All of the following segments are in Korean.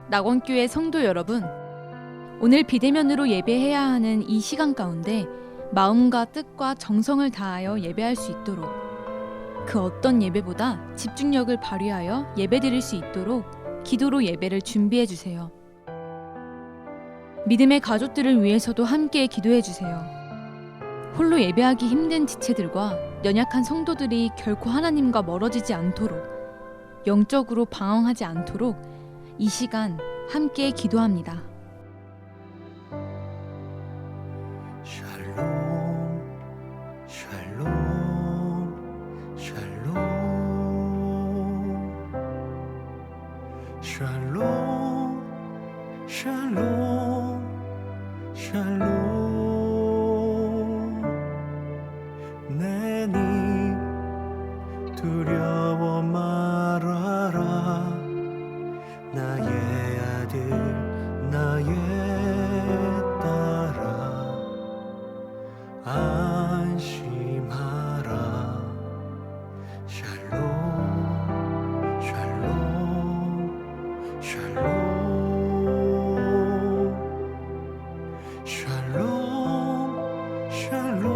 낙원교회 성도 여러분, 오늘 비대면으로 예배해야 하는 이 시간 가운데 마음과 뜻과 정성을 다하여 예배할 수 있도록, 그 어떤 예배보다 집중력을 발휘하여 예배드릴 수 있도록 기도로 예배를 준비해 주세요. 믿음의 가족들을 위해서도 함께 기도해 주세요. 홀로 예배하기 힘든 지체들과 연약한 성도들이 결코 하나님과 멀어지지 않도록, 영적으로 방황하지 않도록 이 시간 함께 기도합니다. 샬롬 샬롬 샬롬 샬롬 샬롬 샬롬 내니 두려워 말아라 나의 아들 나의 딸아 안심하라 샬롬 샬롬 샬롬 샬롬 샬롬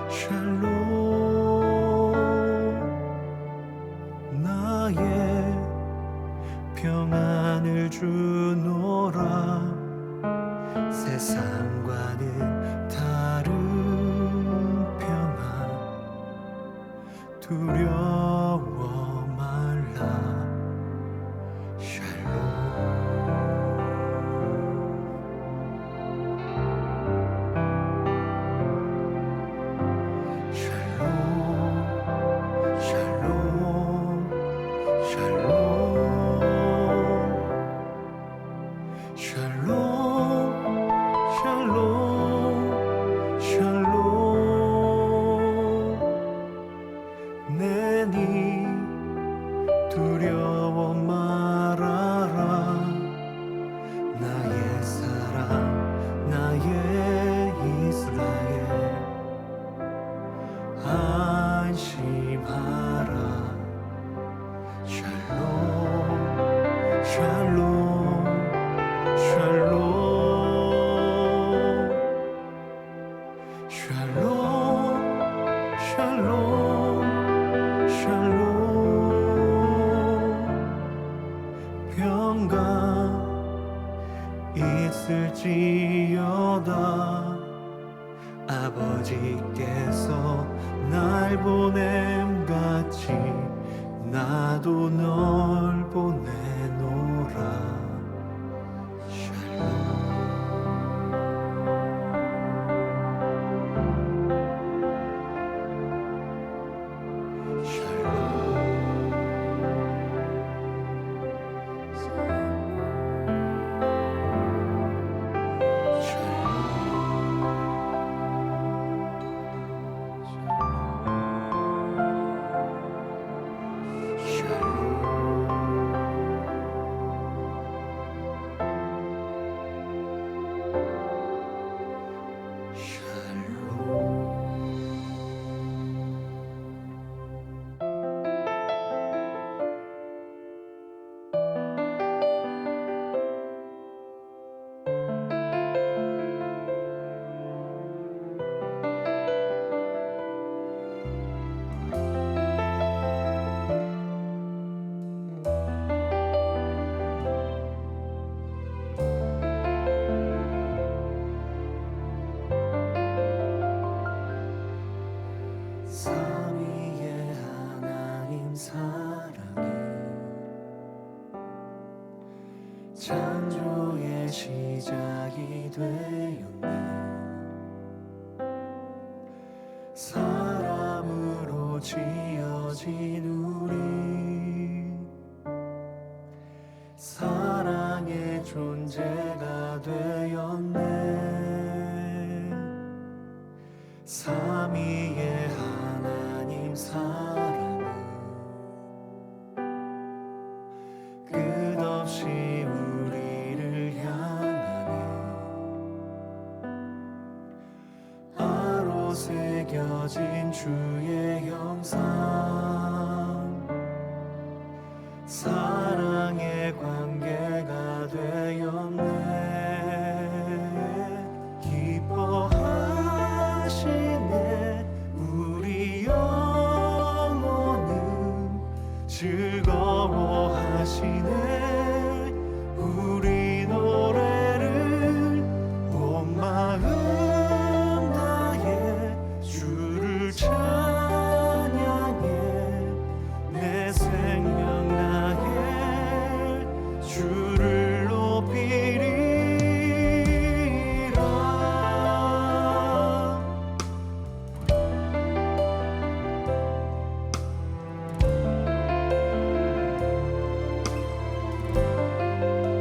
샬롬 나의 평안을 주노라 세상과는 다른 평안 두려워 말라 샬롬 샬롬 샬롬 샬롬 샬롬 샬롬 내니 두려워 말아라 나의 사랑 나의 이스라엘 안심하라 샬롬 샬롬 샬롬 샬롬 샬롬 샬롬 평강 있을지어다 아버지께서 날 보냄같이 나도 널 보내노라 샬롬 삼위의 하나님 사랑이 창조의 시작이 되었네 사람으로 지어진 우리 사랑의 존재가 되었네 삼위의 하나님 사랑은 끝없이 우리를 향하네 아로 새겨진 주의 형상 사랑의 관계 하시네. 우리 노래를 온 마음 다해 주를 찬양해. 내 생명 다해 주를 높이리라.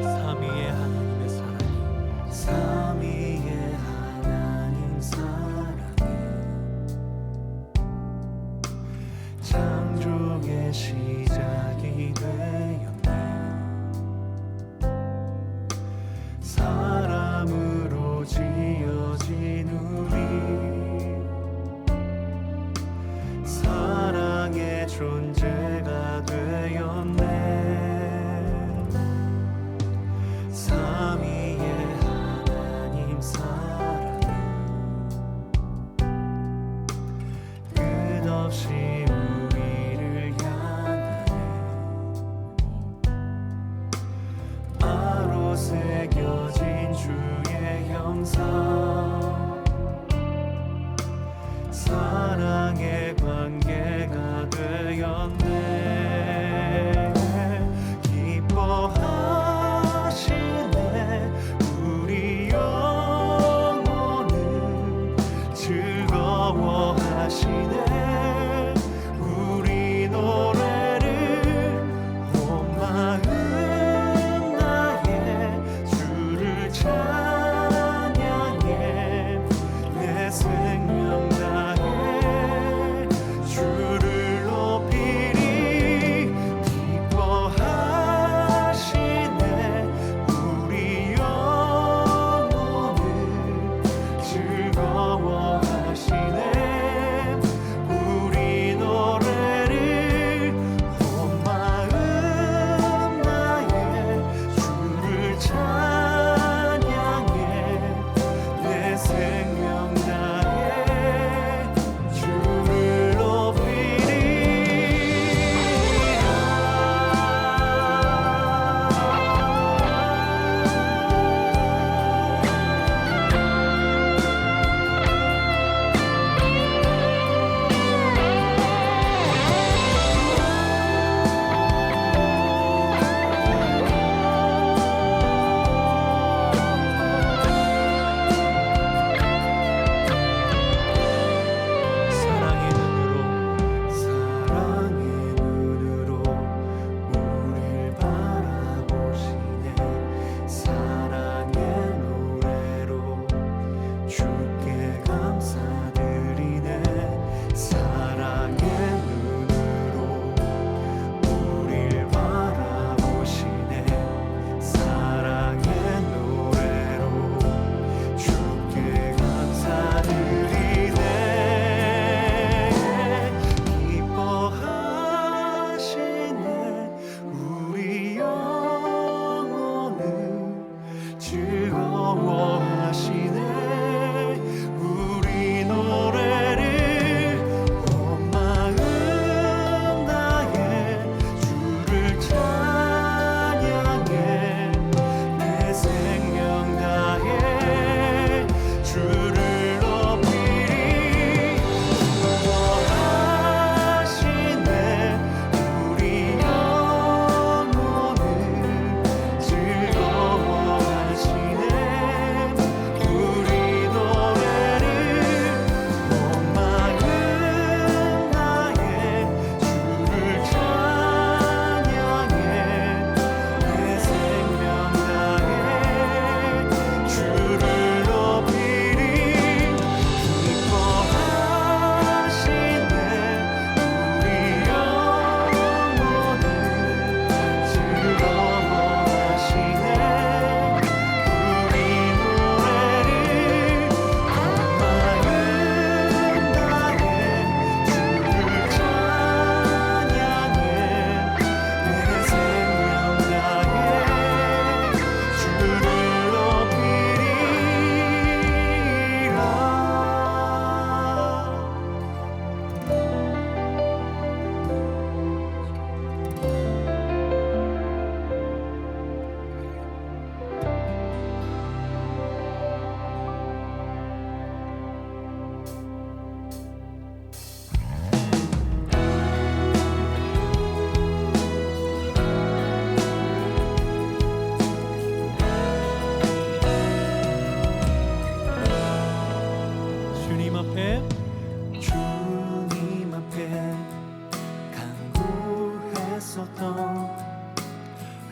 삼위의 하나님의 사랑이 삼위의 하나님 사랑이 창조의 시작이 되었네. 사람으로 지어진 우리 사랑의 존재가 되었네. 삼위의 하나님 사랑은 끝없이 우리를 향하네.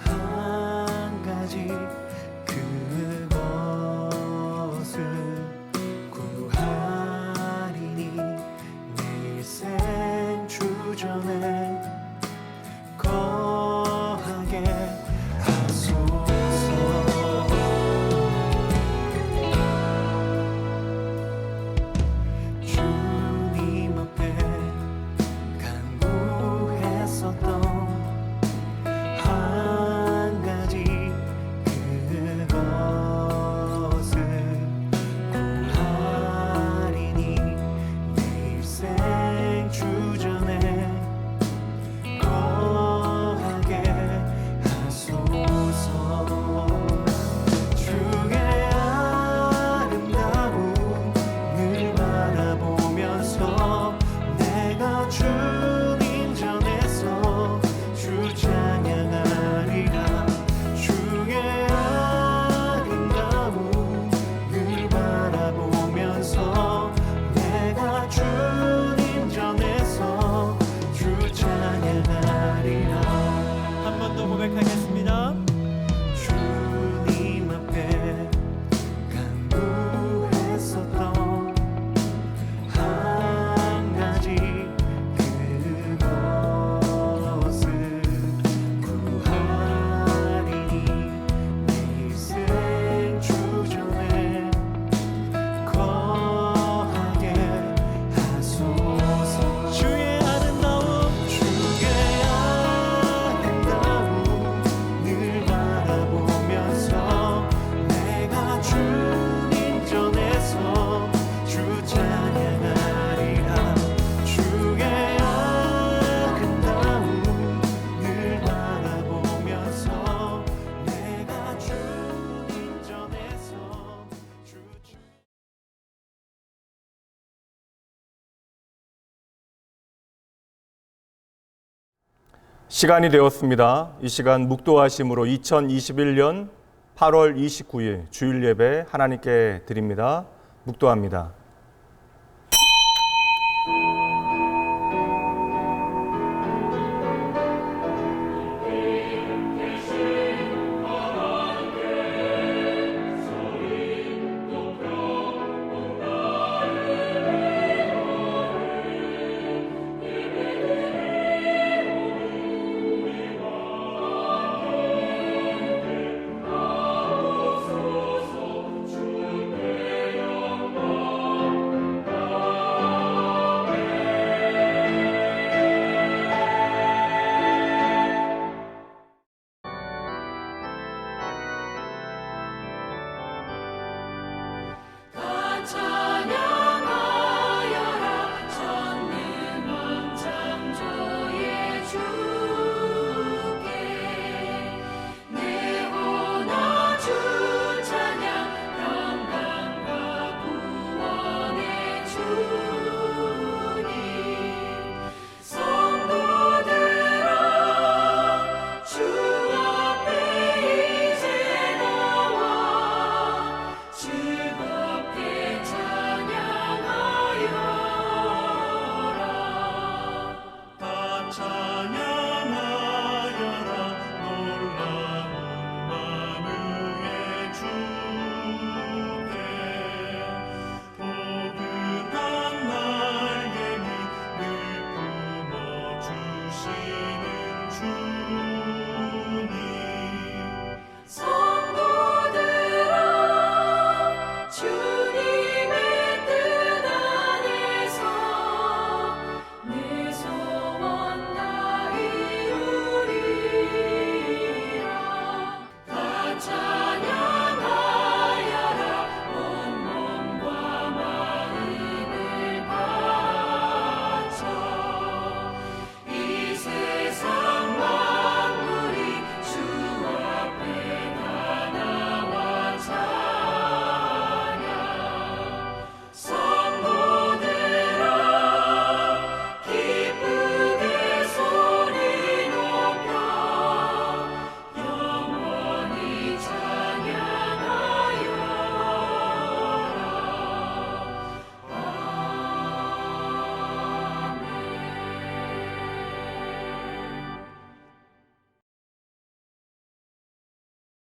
한 가지 그것을 구하리니 내 일생 주전에 거하게 하소서. 주님 앞에 간구했었던 한 가지 그것을 구하리니 내 일생 주전에 거하게 하소서. 주의 아름다움을 바라보면서 내가 주님 전에서 주 찬양하리라. 주의 아름다움을 바라보면서 내가 주님 전에서 주 찬양하리라. 한 번 더 고백하겠습니다. 주님 앞에 간구했었던 한 가지 그것을 구하리니 내 일생 주전에 거하게 하소서. 주의 아름다움 늘 바라보면서 내가 주님 전에서 주 찬양하리라. 주의 아름다움 늘 바라보면서 내가 주님 전에서 주 시간이 되었습니다. 이 시간 묵도하심으로 2021년 8월 29일 주일 예배 하나님께 드립니다. 묵도합니다.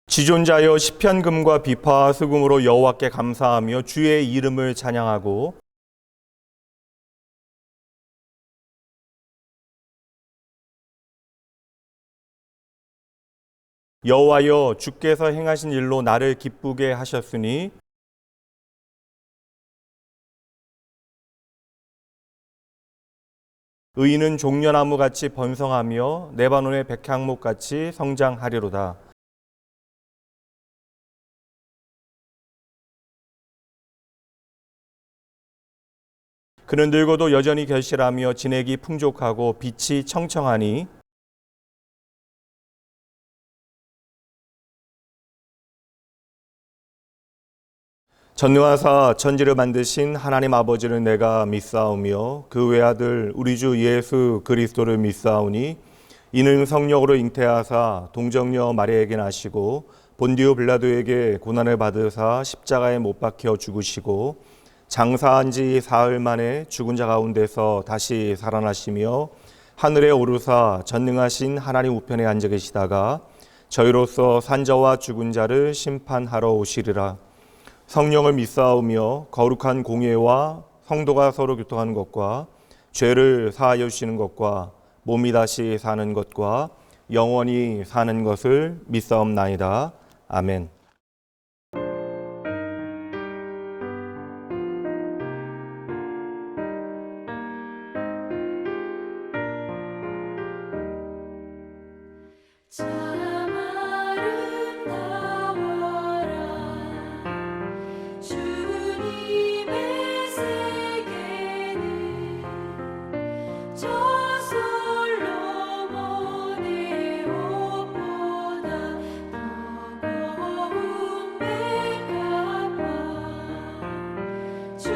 지존자여 시편금과 비파와 수금으로 여호와께 감사하며 주의 이름을 찬양하고 여호와여 주께서 행하신 일로 나를 기쁘게 하셨으니 의인은 종려나무같이 번성하며 레바논의 백향목같이 성장하리로다. 그는 늙어도 여전히 결실하며 진액이 풍족하고 빛이 청청하니 전능하사 천지를 만드신 하나님 아버지를 내가 믿사오며 그 외아들 우리 주 예수 그리스도를 믿사오니 이는 성령으로 잉태하사 동정녀 마리아에게 나시고 본디오 빌라도에게 고난을 받으사 십자가에 못 박혀 죽으시고 장사한 지 사흘 만에 죽은 자 가운데서 다시 살아나시며 하늘에 오르사 전능하신 하나님 우편에 앉아 계시다가 저희로서 산자와 죽은 자를 심판하러 오시리라. 성령을 믿사오며 거룩한 공예와 성도가 서로 교통하는 것과 죄를 사하여 주시는 것과 몸이 다시 사는 것과 영원히 사는 것을 믿사옵나이다. 아멘. 참 아름다워라 주님의 세계는 저 솔로몬의 옷보다 더 고운 백합화 주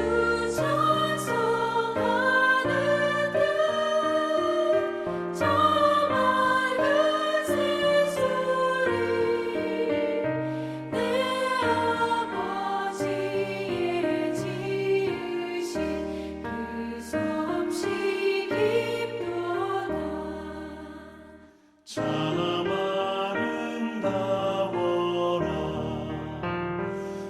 찬송하는 듯 참 아름다워라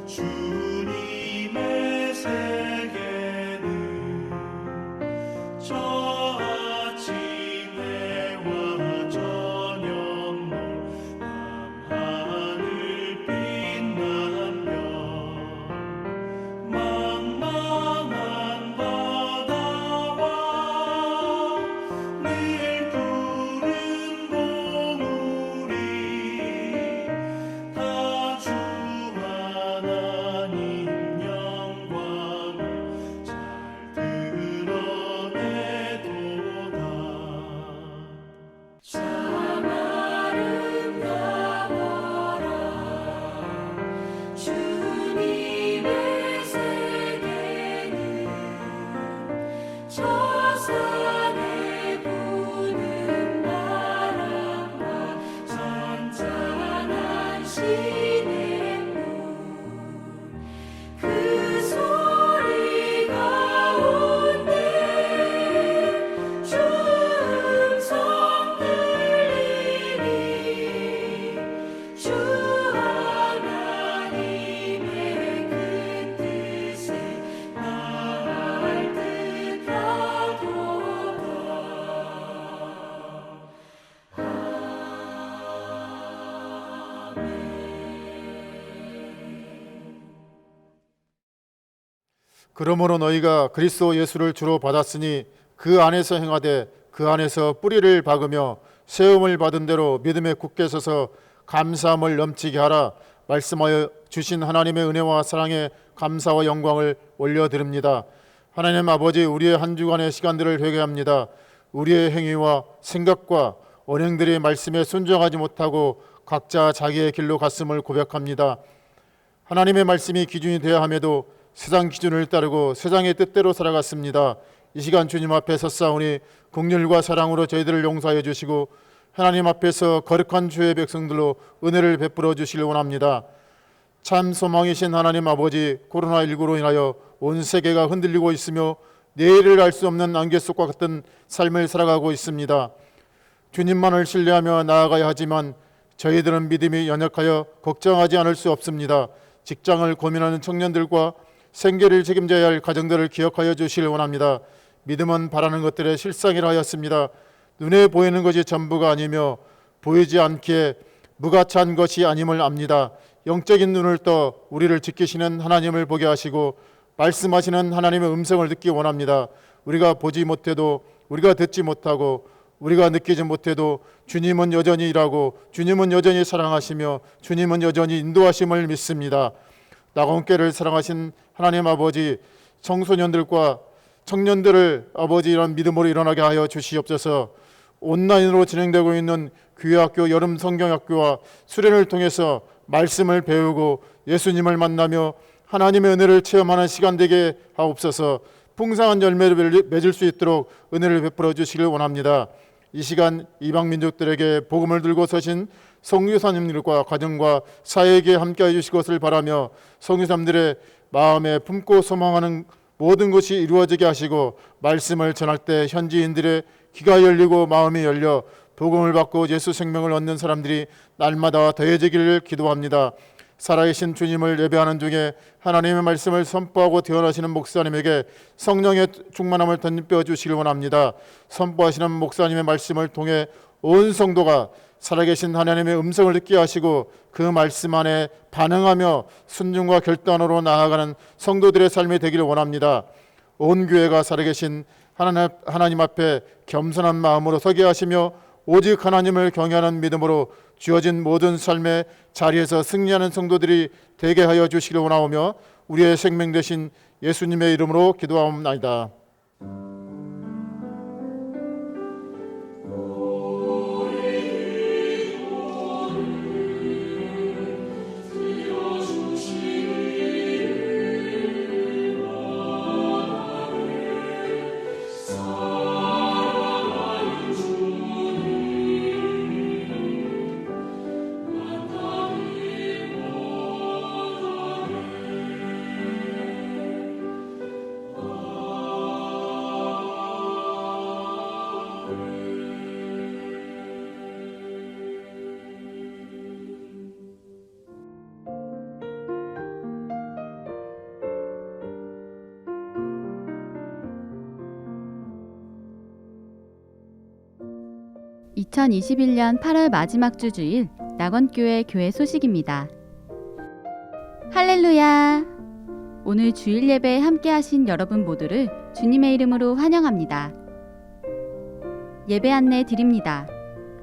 주님의 세계는 저 아침 해와 저녁 밤하늘 빛나며 망망한 바다와 늘 푸른 봉우리 다 주 하나님 영광을 잘 드러내도다. 참 아름다워라 주님의 세계는 저 산에 부는 바람과 잔잔한 시냇물 그 소리 가운데 주 음성 들리니 주 하나님의 그 뜻에 나을 듯하도다. 그러므로 너희가 그리스도 예수를 주로 받았으니 그 안에서 행하되 그 안에서 뿌리를 박으며 세움을 받은 대로 믿음에 굳게 서서 감사함을 넘치게 하라. 말씀하여 주신 하나님의 은혜와 사랑에 감사와 영광을 올려드립니다. 하나님 아버지, 우리의 한 주간의 시간들을 회개합니다. 우리의 행위와 생각과 언행들이 말씀에 순종하지 못하고 각자 자기의 길로 갔음을 고백합니다. 하나님의 말씀이 기준이 되어야 함에도 세상 기준을 따르고 세상의 뜻대로 살아갔습니다. 이 시간 주님 앞에 섰사오니 긍휼과 사랑으로 저희들을 용서하여 주시고 하나님 앞에서 거룩한 주의 백성들로 은혜를 베풀어 주시길 원합니다. 참 소망이신 하나님 아버지, 코로나19로 인하여 온 세계가 흔들리고 있으며 내일을 알 수 없는 안개 속과 같은 삶을 살아가고 있습니다. 주님만을 신뢰하며 나아가야 하지만 저희들은 믿음이 연약하여 걱정하지 않을 수 없습니다. 직장을 고민하는 청년들과 생계를 책임져야 할 가정들을 기억하여 주시길 원합니다. 믿음은 바라는 것들의 실상이라 하였습니다. 눈에 보이는 것이 전부가 아니며 보이지 않기에 무가 찬 것이 아님을 압니다. 영적인 눈을 떠 우리를 지키시는 하나님을 보게 하시고 말씀하시는 하나님의 음성을 듣기 원합니다. 우리가 보지 못해도, 우리가 듣지 못하고, 우리가 느끼지 못해도 주님은 여전히 일하고 주님은 여전히 사랑하시며 주님은 여전히 인도하심을 믿습니다. 낙원교회를 사랑하신 하나님 아버지, 청소년들과 청년들을 아버지 이런 믿음으로 일어나게 하여 주시옵소서. 온라인으로 진행되고 있는 교회학교 여름 성경학교와 수련을 통해서 말씀을 배우고 예수님을 만나며 하나님의 은혜를 체험하는 시간 되게 하옵소서. 풍성한 열매를 맺을 수 있도록 은혜를 베풀어 주시길 원합니다. 이 시간 이방 민족들에게 복음을 들고 서신 성교사님들과 가정과 사회에게 함께해 주실 것을 바라며 성교사님들의 마음에 품고 소망하는 모든 것이 이루어지게 하시고 말씀을 전할 때 현지인들의 귀가 열리고 마음이 열려 복음을 받고 예수 생명을 얻는 사람들이 날마다 더해지기를 기도합니다. 살아계신 주님을 예배하는 중에 하나님의 말씀을 선포하고 태어나시는 목사님에게 성령의 충만함을 덧입혀 주시길 원합니다. 선포하시는 목사님의 말씀을 통해 온 성도가 살아계신 하나님의 음성을 듣게 하시고 그 말씀 안에 반응하며 순종과 결단으로 나아가는 성도들의 삶이 되기를 원합니다. 온 교회가 살아계신 하나님 앞에 겸손한 마음으로 서게 하시며 오직 하나님을 경외하는 믿음으로 주어진 모든 삶의 자리에서 승리하는 성도들이 되게 하여 주시기를 원하오며 우리의 생명 되신 예수님의 이름으로 기도하옵나이다. (2021년 8월) 마지막 주 주일 낙원교회 교회 소식입니다. 할렐루야! 오늘 주일 예배에 함께 하신 여러분 모두를 주님의 이름으로 환영합니다. 예배 안내 드립니다.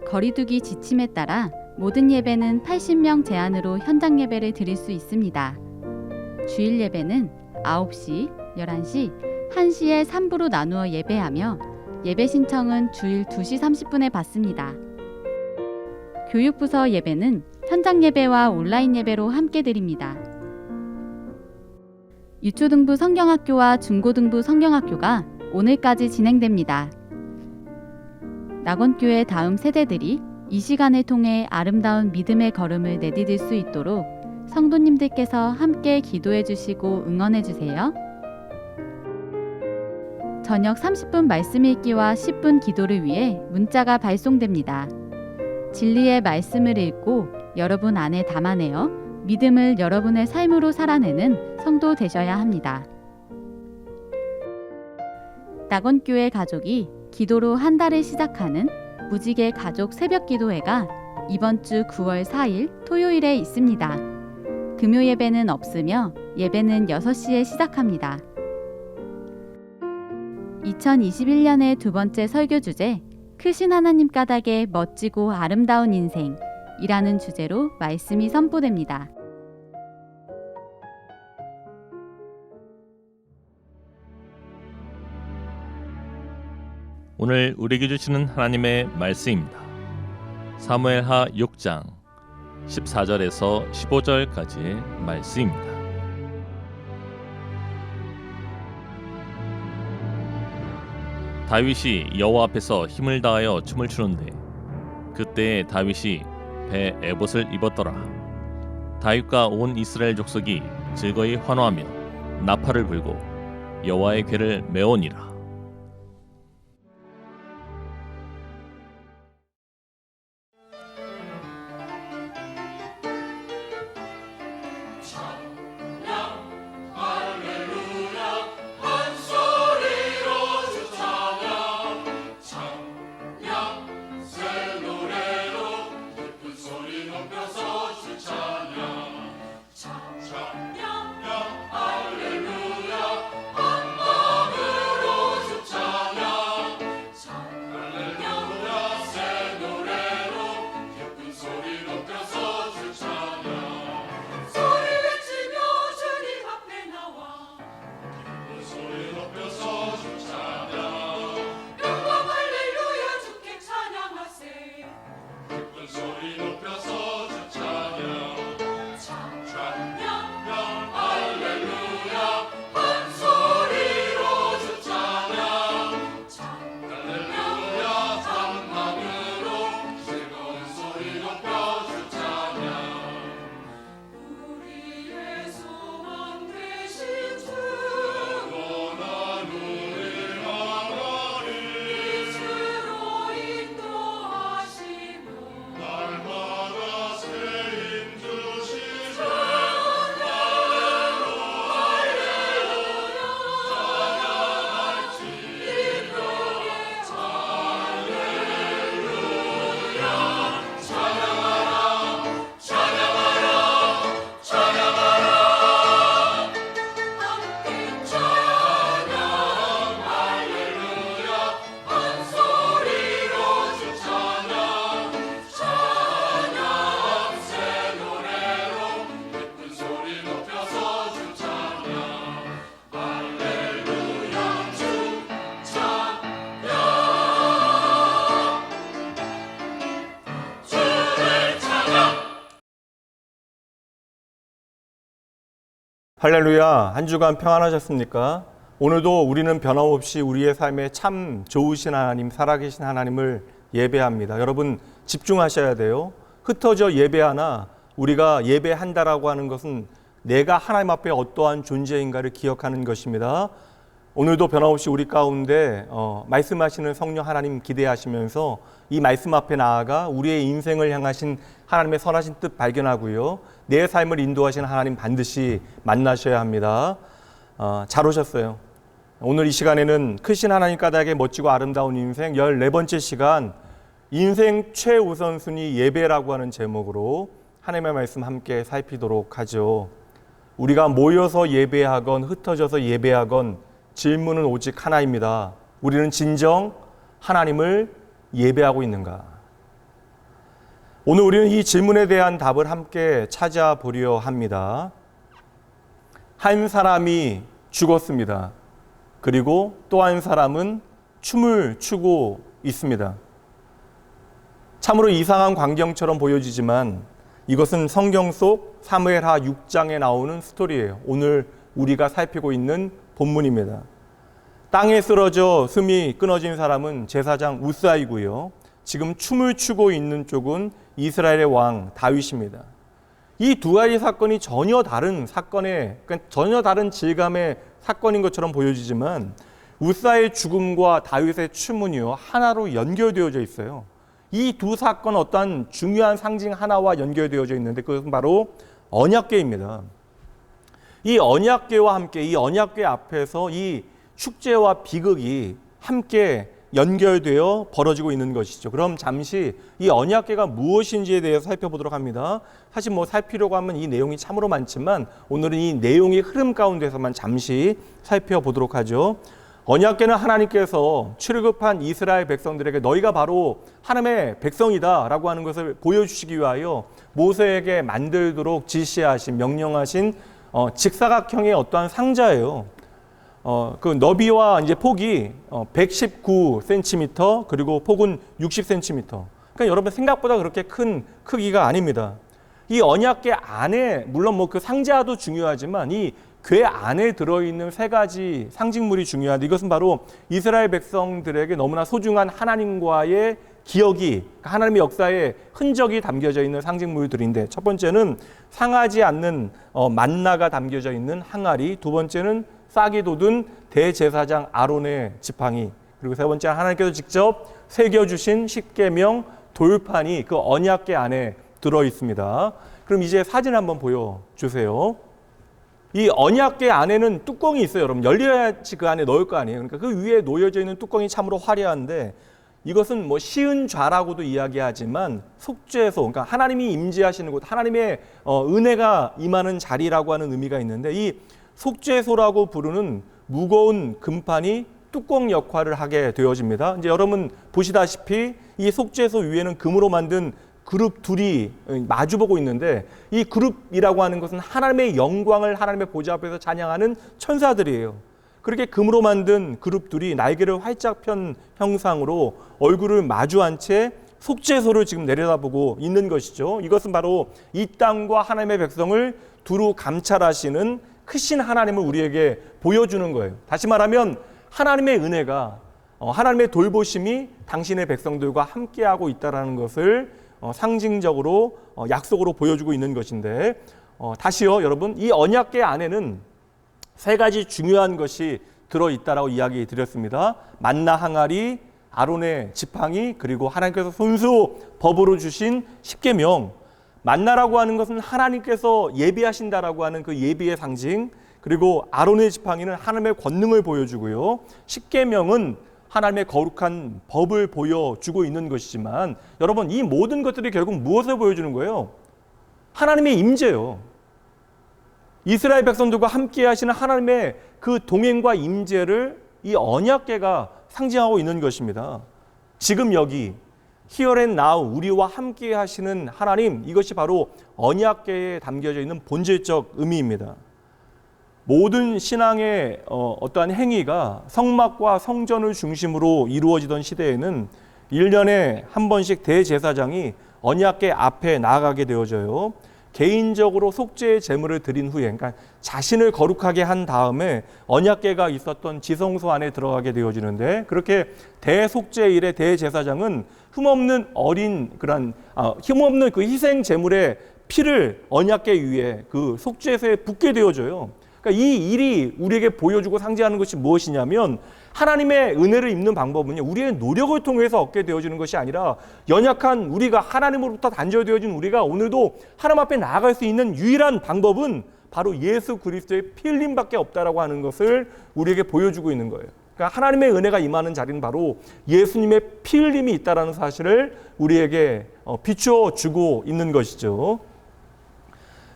거리두기 지침에 따라 모든 예배는 80명 제한으로 현장 예배를 드릴 수 있습니다. 주일 예배는 9시, 11시, 1시에 3부로 나누어 예배하며 예배 신청은 주일 2시 30분에 받습니다. 교육부서 예배는 현장 예배와 온라인 예배로 함께 드립니다. 유초등부 성경학교와 중고등부 성경학교가 오늘까지 진행됩니다. 낙원교회 다음 세대들이 이 시간을 통해 아름다운 믿음의 걸음을 내디딜 수 있도록 성도님들께서 함께 기도해 주시고 응원해 주세요. 저녁 30분 말씀 읽기와 10분 기도를 위해 문자가 발송됩니다. 진리의 말씀을 읽고 여러분 안에 담아내어 믿음을 여러분의 삶으로 살아내는 성도 되셔야 합니다. 낙원교회 가족이 기도로 한 달을 시작하는 무지개 가족 새벽 기도회가 이번 주 9월 4일 토요일에 있습니다. 금요 예배는 없으며 예배는 6시에 시작합니다. 2021년의 두 번째 설교 주제 크신 하나님 까닭에 멋지고 아름다운 인생이라는 주제로 말씀이 선포됩니다. 오늘 우리에게 주시는 하나님의 말씀입니다. 사무엘하 6장 14절에서 15절까지의 말씀입니다. 다윗이 여호와 앞에서 힘을 다하여 춤을 추는데 그때 다윗이 배 에봇을 입었더라. 다윗과 온 이스라엘 족속이 즐거이 환호하며 나팔을 불고 여호와의 궤를 메오니라. 할렐루야, 한 주간 평안하셨습니까? 오늘도 우리는 변함없이 우리의 삶에 참 좋으신 하나님, 살아계신 하나님을 예배합니다. 여러분 집중하셔야 돼요. 흩어져 예배하나 우리가 예배한다라고 하는 것은 내가 하나님 앞에 어떠한 존재인가를 기억하는 것입니다. 오늘도 변함없이 우리 가운데 말씀하시는 성령 하나님 기대하시면서 이 말씀 앞에 나아가 우리의 인생을 향하신 하나님의 선하신 뜻 발견하고요. 내 삶을 인도하시는 하나님 반드시 만나셔야 합니다. 잘 오셨어요. 오늘 이 시간에는 크신 하나님 까닭의 멋지고 아름다운 인생 14번째 시간 인생 최우선순위 예배라고 하는 제목으로 하나님의 말씀 함께 살피도록 하죠. 우리가 모여서 예배하건 흩어져서 예배하건 질문은 오직 하나입니다. 우리는 진정 하나님을 예배하고 있는가? 오늘 우리는 이 질문에 대한 답을 함께 찾아보려 합니다. 한 사람이 죽었습니다. 그리고 또 한 사람은 춤을 추고 있습니다. 참으로 이상한 광경처럼 보여지지만 이것은 성경 속 사무엘하 6장에 나오는 스토리예요. 오늘 우리가 살피고 있는 본문입니다. 땅에 쓰러져 숨이 끊어진 사람은 제사장 우사이고요. 지금 춤을 추고 있는 쪽은 이스라엘의 왕 다윗입니다. 이 두 가지 사건이 전혀 다른 전혀 다른 질감의 사건인 것처럼 보여지지만 우사의 죽음과 다윗의 춤은요 하나로 연결되어져 있어요. 이 두 사건은 어떠한 중요한 상징 하나와 연결되어져 있는데 그것은 바로 언약궤입니다. 이 언약궤와 함께 이 언약궤 앞에서 이 축제와 비극이 함께 연결되어 벌어지고 있는 것이죠. 그럼 잠시 이 언약궤가 무엇인지에 대해서 살펴보도록 합니다. 사실 살피려고 하면 이 내용이 참으로 많지만 오늘은 이 내용의 흐름 가운데서만 잠시 살펴보도록 하죠. 언약궤는 하나님께서 출애굽한 이스라엘 백성들에게 너희가 바로 하나님의 백성이다 라고 하는 것을 보여주시기 위하여 모세에게 만들도록 지시하신 명령하신 직사각형의 어떠한 상자예요. 그 너비와 이제 폭이 119cm 그리고 폭은 60cm. 그러니까 여러분 생각보다 그렇게 큰 크기가 아닙니다. 이 언약궤 안에 물론 그 상자도 중요하지만 이 궤 안에 들어있는 세 가지 상징물이 중요한데 이것은 바로 이스라엘 백성들에게 너무나 소중한 하나님과의 기억이 하나님의 역사에 흔적이 담겨져 있는 상징물들인데 첫 번째는 상하지 않는 만나가 담겨져 있는 항아리, 두 번째는 싹이 돋은 대제사장 아론의 지팡이, 그리고 세 번째는 하나님께서 직접 새겨주신 십계명 돌판이 그 언약궤 안에 들어 있습니다. 그럼 이제 사진 한번 보여주세요. 이 언약궤 안에는 뚜껑이 있어요. 여러분 열려야지 그 안에 넣을 거 아니에요. 그러니까 그 위에 놓여져 있는 뚜껑이 참으로 화려한데 이것은 시은 좌라고도 이야기하지만 속죄소, 그러니까 하나님이 임재하시는 곳, 하나님의 은혜가 임하는 자리라고 하는 의미가 있는데 이 속죄소라고 부르는 무거운 금판이 뚜껑 역할을 하게 되어집니다. 이제 여러분 보시다시피 이 속죄소 위에는 금으로 만든 그룹 둘이 마주보고 있는데 이 그룹이라고 하는 것은 하나님의 영광을 하나님의 보좌 앞에서 찬양하는 천사들이에요. 그렇게 금으로 만든 그룹 둘이 날개를 활짝 편 형상으로 얼굴을 마주한 채 속죄소를 지금 내려다보고 있는 것이죠. 이것은 바로 이 땅과 하나님의 백성을 두루 감찰하시는 크신 하나님을 우리에게 보여주는 거예요. 다시 말하면 하나님의 은혜가 하나님의 돌보심이 당신의 백성들과 함께하고 있다는 것을 상징적으로 약속으로 보여주고 있는 것인데 다시요 여러분 이 언약궤 안에는 세 가지 중요한 것이 들어있다라고 이야기 드렸습니다. 만나 항아리, 아론의 지팡이, 그리고 하나님께서 손수 법으로 주신 십계명. 만나라고 하는 것은 하나님께서 예비하신다라고 하는 그 예비의 상징, 그리고 아론의 지팡이는 하나님의 권능을 보여주고요. 십계명은 하나님의 거룩한 법을 보여주고 있는 것이지만 여러분 이 모든 것들이 결국 무엇을 보여주는 거예요? 하나님의 임재요. 이스라엘 백성들과 함께 하시는 하나님의 그 동행과 임재를 이 언약궤가 상징하고 있는 것입니다. 지금 여기 Here and now 우리와 함께 하시는 하나님, 이것이 바로 언약궤에 담겨져 있는 본질적 의미입니다. 모든 신앙의 어떠한 행위가 성막과 성전을 중심으로 이루어지던 시대에는 1년에 한 번씩 대제사장이 언약궤 앞에 나아가게 되어져요. 개인적으로 속죄의 제물을 드린 후에, 그러니까 자신을 거룩하게 한 다음에 언약궤가 있었던 지성소 안에 들어가게 되어지는데, 그렇게 대속죄일의 대제사장은 흠없는 흠없는 그 희생 제물의 피를 언약궤 위에 그 속죄소에 붓게 되어져요. 그러니까 이 일이 우리에게 보여주고 상징하는 것이 무엇이냐면, 하나님의 은혜를 입는 방법은요, 우리의 노력을 통해서 얻게 되어지는 것이 아니라, 연약한 우리가, 하나님으로부터 단절되어진 우리가 오늘도 하나님 앞에 나아갈 수 있는 유일한 방법은 바로 예수 그리스도의 피 흘림밖에 없다라고 하는 것을 우리에게 보여주고 있는 거예요. 그러니까 하나님의 은혜가 임하는 자리는 바로 예수님의 피 흘림이 있다라는 사실을 우리에게 비추어 주고 있는 것이죠.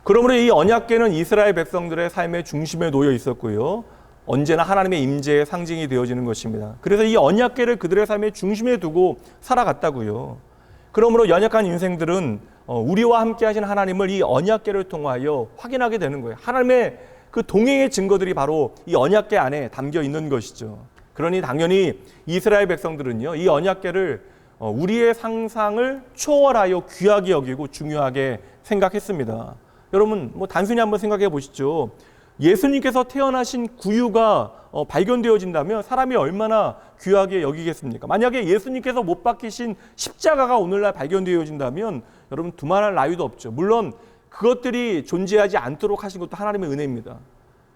그러므로 이 언약궤는 이스라엘 백성들의 삶의 중심에 놓여 있었고요, 언제나 하나님의 임재의 상징이 되어지는 것입니다. 그래서 이 언약궤를 그들의 삶의 중심에 두고 살아갔다고요. 그러므로 연약한 인생들은 우리와 함께 하신 하나님을 이 언약궤를 통하여 확인하게 되는 거예요. 하나님의 그 동행의 증거들이 바로 이 언약궤 안에 담겨 있는 것이죠. 그러니 당연히 이스라엘 백성들은요, 이 언약궤를 우리의 상상을 초월하여 귀하게 여기고 중요하게 생각했습니다. 여러분, 단순히 한번 생각해 보시죠. 예수님께서 태어나신 구유가 발견되어진다면 사람이 얼마나 귀하게 여기겠습니까? 만약에 예수님께서 못 박히신 십자가가 오늘날 발견되어진다면 여러분, 두말할 나위도 없죠. 물론 그것들이 존재하지 않도록 하신 것도 하나님의 은혜입니다.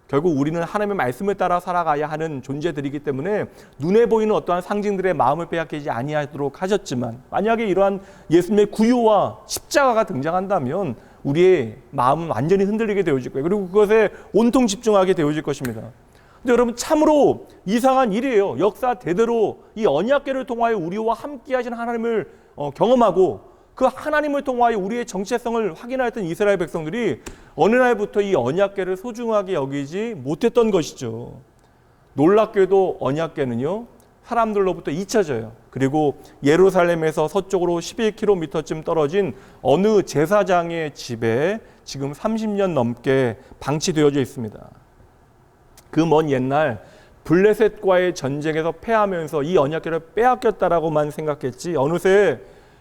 결국 우리는 하나님의 말씀을 따라 살아가야 하는 존재들이기 때문에 눈에 보이는 어떠한 상징들의 마음을 빼앗기지 아니하도록 하셨지만, 만약에 이러한 예수님의 구유와 십자가가 등장한다면 우리의 마음은 완전히 흔들리게 되어질 거예요. 그리고 그것에 온통 집중하게 되어질 것입니다. 근데 여러분, 참으로 이상한 일이에요. 역사 대대로 이 언약궤를 통하여 우리와 함께 하신 하나님을 경험하고, 그 하나님을 통하여 우리의 정체성을 확인하였던 이스라엘 백성들이 어느 날부터 이 언약궤를 소중하게 여기지 못했던 것이죠. 놀랍게도 언약궤는요, 사람들로부터 잊혀져요. 그리고 예루살렘에서 서쪽으로 11km쯤 떨어진 어느 제사장의 집에 지금 30년 넘게 방치되어져 있습니다. 그 먼 옛날 블레셋과의 전쟁에서 패하면서 이 언약궤를 빼앗겼다라고만 생각했지, 어느새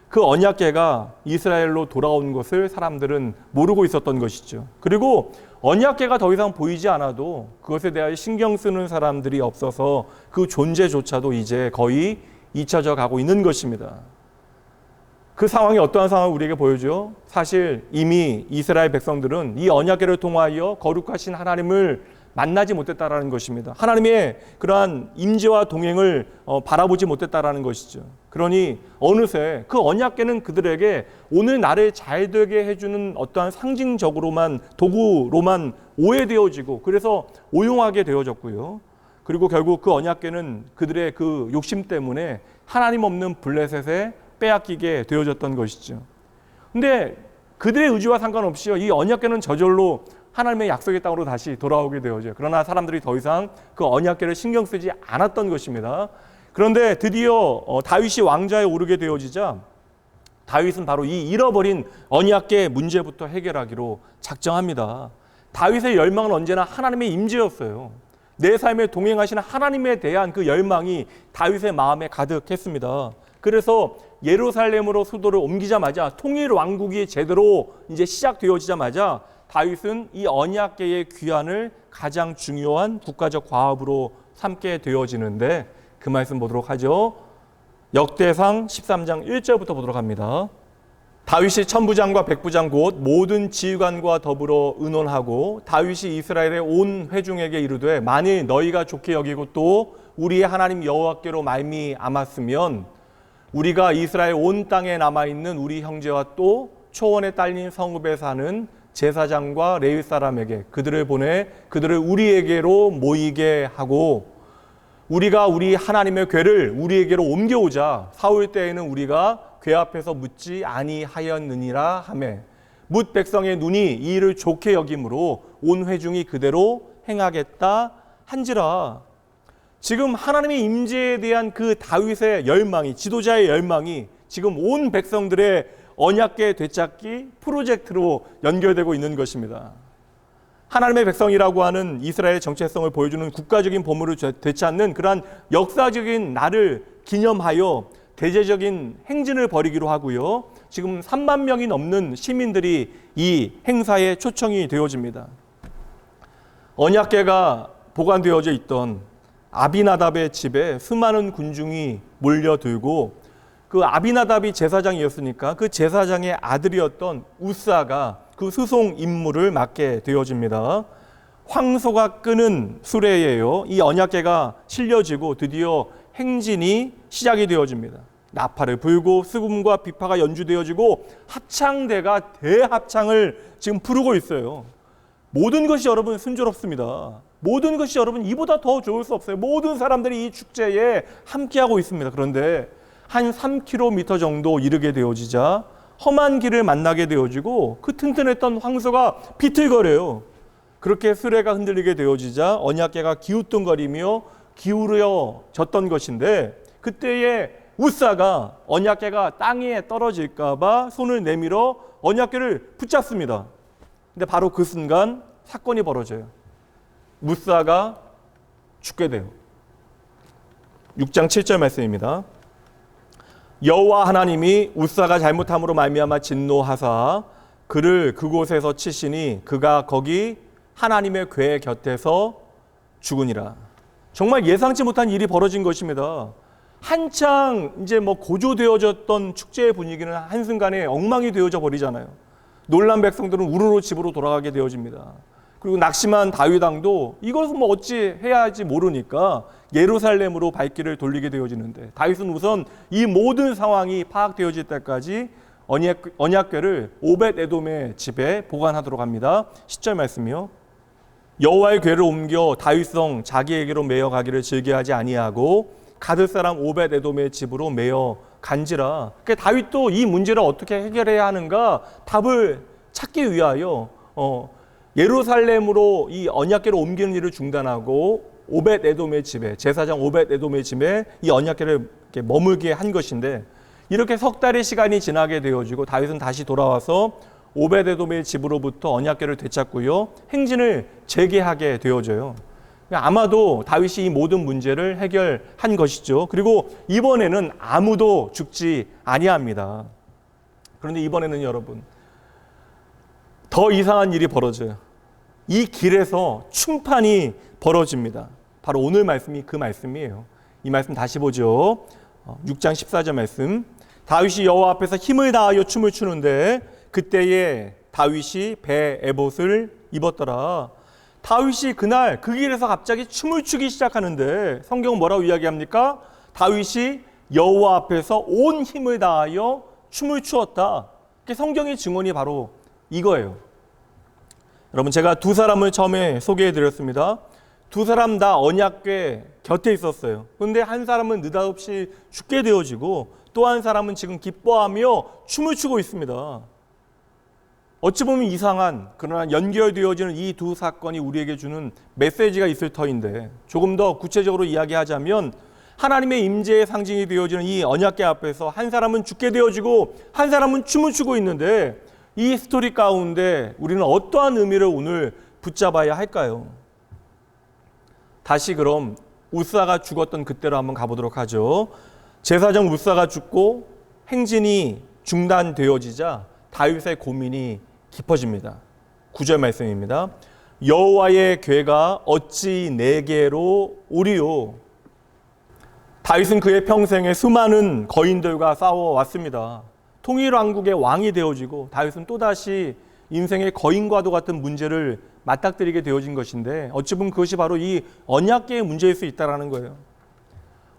그 언약궤가 이스라엘로 돌아온 것을 사람들은 모르고 있었던 것이죠. 그리고 언약궤가 더 이상 보이지 않아도 그것에 대하여 신경 쓰는 사람들이 없어서 그 존재조차도 이제 거의 잊혀져 가고 있는 것입니다. 그 상황이 어떠한 상황을 우리에게 보여줘요? 사실 이미 이스라엘 백성들은 이 언약궤를 통하여 거룩하신 하나님을 만나지 못했다라는 것입니다. 하나님의 그러한 임재와 동행을 바라보지 못했다라는 것이죠. 그러니 어느새 그 언약궤는 그들에게 오늘 나를 잘 되게 해주는 어떠한 상징적으로만, 도구로만 오해되어지고, 그래서 오용하게 되어졌고요. 그리고 결국 그 언약궤는 그들의 그 욕심 때문에 하나님 없는 블레셋에 빼앗기게 되어졌던 것이죠. 근데 그들의 의지와 상관없이요, 이 언약궤는 저절로 하나님의 약속의 땅으로 다시 돌아오게 되어져요. 그러나 사람들이 더 이상 그 언약궤를 신경 쓰지 않았던 것입니다. 그런데 드디어 다윗이 왕좌에 오르게 되어지자 다윗은 바로 이 잃어버린 언약궤 문제부터 해결하기로 작정합니다. 다윗의 열망은 언제나 하나님의 임재였어요. 내 삶에 동행하시는 하나님에 대한 그 열망이 다윗의 마음에 가득했습니다. 그래서 예루살렘으로 수도를 옮기자마자, 통일 왕국이 제대로 이제 시작되어지자마자 다윗은 이 언약궤의 귀환을 가장 중요한 국가적 과업으로 삼게 되어지는데, 그 말씀 보도록 하죠. 역대상 13장 1절부터 보도록 합니다. 다윗이 천부장과 백부장 곧 모든 지휘관과 더불어 의논하고 다윗이 이스라엘의 온 회중에게 이르되, 만일 너희가 좋게 여기고 또 우리의 하나님 여호와께로 말미암았으면 우리가 이스라엘 온 땅에 남아있는 우리 형제와 또 초원에 딸린 성읍에 사는 제사장과 레위 사람에게 그들을 보내 그들을 우리에게로 모이게 하고, 우리가 우리 하나님의 궤를 우리에게로 옮겨오자 사울 때에는 우리가 궤 앞에서 묻지 아니하였느니라 하매, 뭇 백성의 눈이 이 일을 좋게 여김으로 온 회중이 그대로 행하겠다 한지라. 지금 하나님의 임재에 대한 그 다윗의 열망이, 지도자의 열망이 지금 온 백성들의 언약궤 되찾기 프로젝트로 연결되고 있는 것입니다. 하나님의 백성이라고 하는 이스라엘의 정체성을 보여주는 국가적인 보물을 되찾는 그러한 역사적인 날을 기념하여 대제적인 행진을 벌이기로 하고요. 지금 3만 명이 넘는 시민들이 이 행사에 초청이 되어집니다. 언약궤가 보관되어져 있던 아비나답의 집에 수많은 군중이 몰려들고 그 아비나답이 제사장이었으니까 그 제사장의 아들이었던 우사가 그 수송 임무를 맡게 되어집니다. 황소가 끄는 수레예요. 이 언약궤가 실려지고 드디어 행진이 시작이 되어집니다. 나팔을 불고 수금과 비파가 연주되어지고 합창대가 대합창을 지금 부르고 있어요. 모든 것이 여러분 순조롭습니다. 모든 것이 여러분 이보다 더 좋을 수 없어요. 모든 사람들이 이 축제에 함께하고 있습니다. 그런데 한 3km 정도 이르게 되어지자 험한 길을 만나게 되어지고 그 튼튼했던 황소가 비틀거려요. 그렇게 수레가 흔들리게 되어지자 언약궤가 기우뚱거리며 기울어졌던 것인데 그때에 우사가 언약궤가 땅에 떨어질까 봐 손을 내밀어 언약궤를 붙잡습니다. 근데 바로 그 순간 사건이 벌어져요. 우사가 죽게 돼요. 6장 7절 말씀입니다. 여호와 하나님이 우사가 잘못함으로 말미암아 진노하사 그를 그곳에서 치시니 그가 거기 하나님의 궤 곁에서 죽으니라. 정말 예상치 못한 일이 벌어진 것입니다. 한창 이제 고조되어졌던 축제의 분위기는 한순간에 엉망이 되어져 버리잖아요. 놀란 백성들은 우르르 집으로 돌아가게 되어집니다. 그리고 낙심한 다윗 왕도 이것을 어찌 해야 할지 모르니까 예루살렘으로 발길을 돌리게 되어지는데 다윗은 우선 이 모든 상황이 파악되어질 때까지 언약궤를 오벳 에돔의 집에 보관하도록 합니다. 10절 말씀이요. 여호와의 궤를 옮겨 다윗성 자기에게로 메어 가기를 즐겨하지 아니하고 가드 사람 오벳 에돔의 집으로 메어 간지라. 그러니까 다윗도 이 문제를 어떻게 해결해야 하는가 답을 찾기 위하여 예루살렘으로 이 언약궤를 옮기는 일을 중단하고 오벳 에돔의 집에 제사장 오벳 에돔의 집에 이 언약궤를 이렇게 머물게 한 것인데 이렇게 석 달의 시간이 지나게 되어지고 다윗은 다시 돌아와서 오벳 에돔의 집으로부터 언약궤를 되찾고요 행진을 재개하게 되어져요. 아마도 다윗이 이 모든 문제를 해결한 것이죠. 그리고 이번에는 아무도 죽지 아니합니다. 그런데 이번에는 여러분 더 이상한 일이 벌어져요. 이 길에서 충판이 벌어집니다. 바로 오늘 말씀이 그 말씀이에요. 이 말씀 다시 보죠. 6장 14절 말씀. 다윗이 여호와 앞에서 힘을 다하여 춤을 추는데 그때에 다윗이 배 에봇을 입었더라. 다윗이 그날 그 길에서 갑자기 춤을 추기 시작하는데 성경은 뭐라고 이야기합니까? 다윗이 여호와 앞에서 온 힘을 다하여 춤을 추었다. 성경의 증언이 바로 이거예요. 여러분 제가 두 사람을 처음에 소개해 드렸습니다. 두 사람 다 언약궤 곁에 있었어요. 그런데 한 사람은 느닷없이 죽게 되어지고 또 한 사람은 지금 기뻐하며 춤을 추고 있습니다. 어찌 보면 이상한 그러나 연결되어지는 이 두 사건이 우리에게 주는 메시지가 있을 터인데 조금 더 구체적으로 이야기하자면 하나님의 임재의 상징이 되어지는 이 언약궤 앞에서 한 사람은 죽게 되어지고 한 사람은 춤을 추고 있는데 이 스토리 가운데 우리는 어떠한 의미를 오늘 붙잡아야 할까요? 다시 그럼 우사가 죽었던 그때로 한번 가보도록 하죠. 제사장 우사가 죽고 행진이 중단되어지자 다윗의 고민이 깊어집니다. 9절 말씀입니다. 여호와의 궤가 어찌 내게로 오리요. 다윗은 그의 평생에 수많은 거인들과 싸워왔습니다. 통일왕국의 왕이 되어지고 다윗은 또다시 인생의 거인과도 같은 문제를 맞닥뜨리게 되어진 것인데 어찌 보면 그것이 바로 이 언약궤의 문제일 수 있다는 거예요.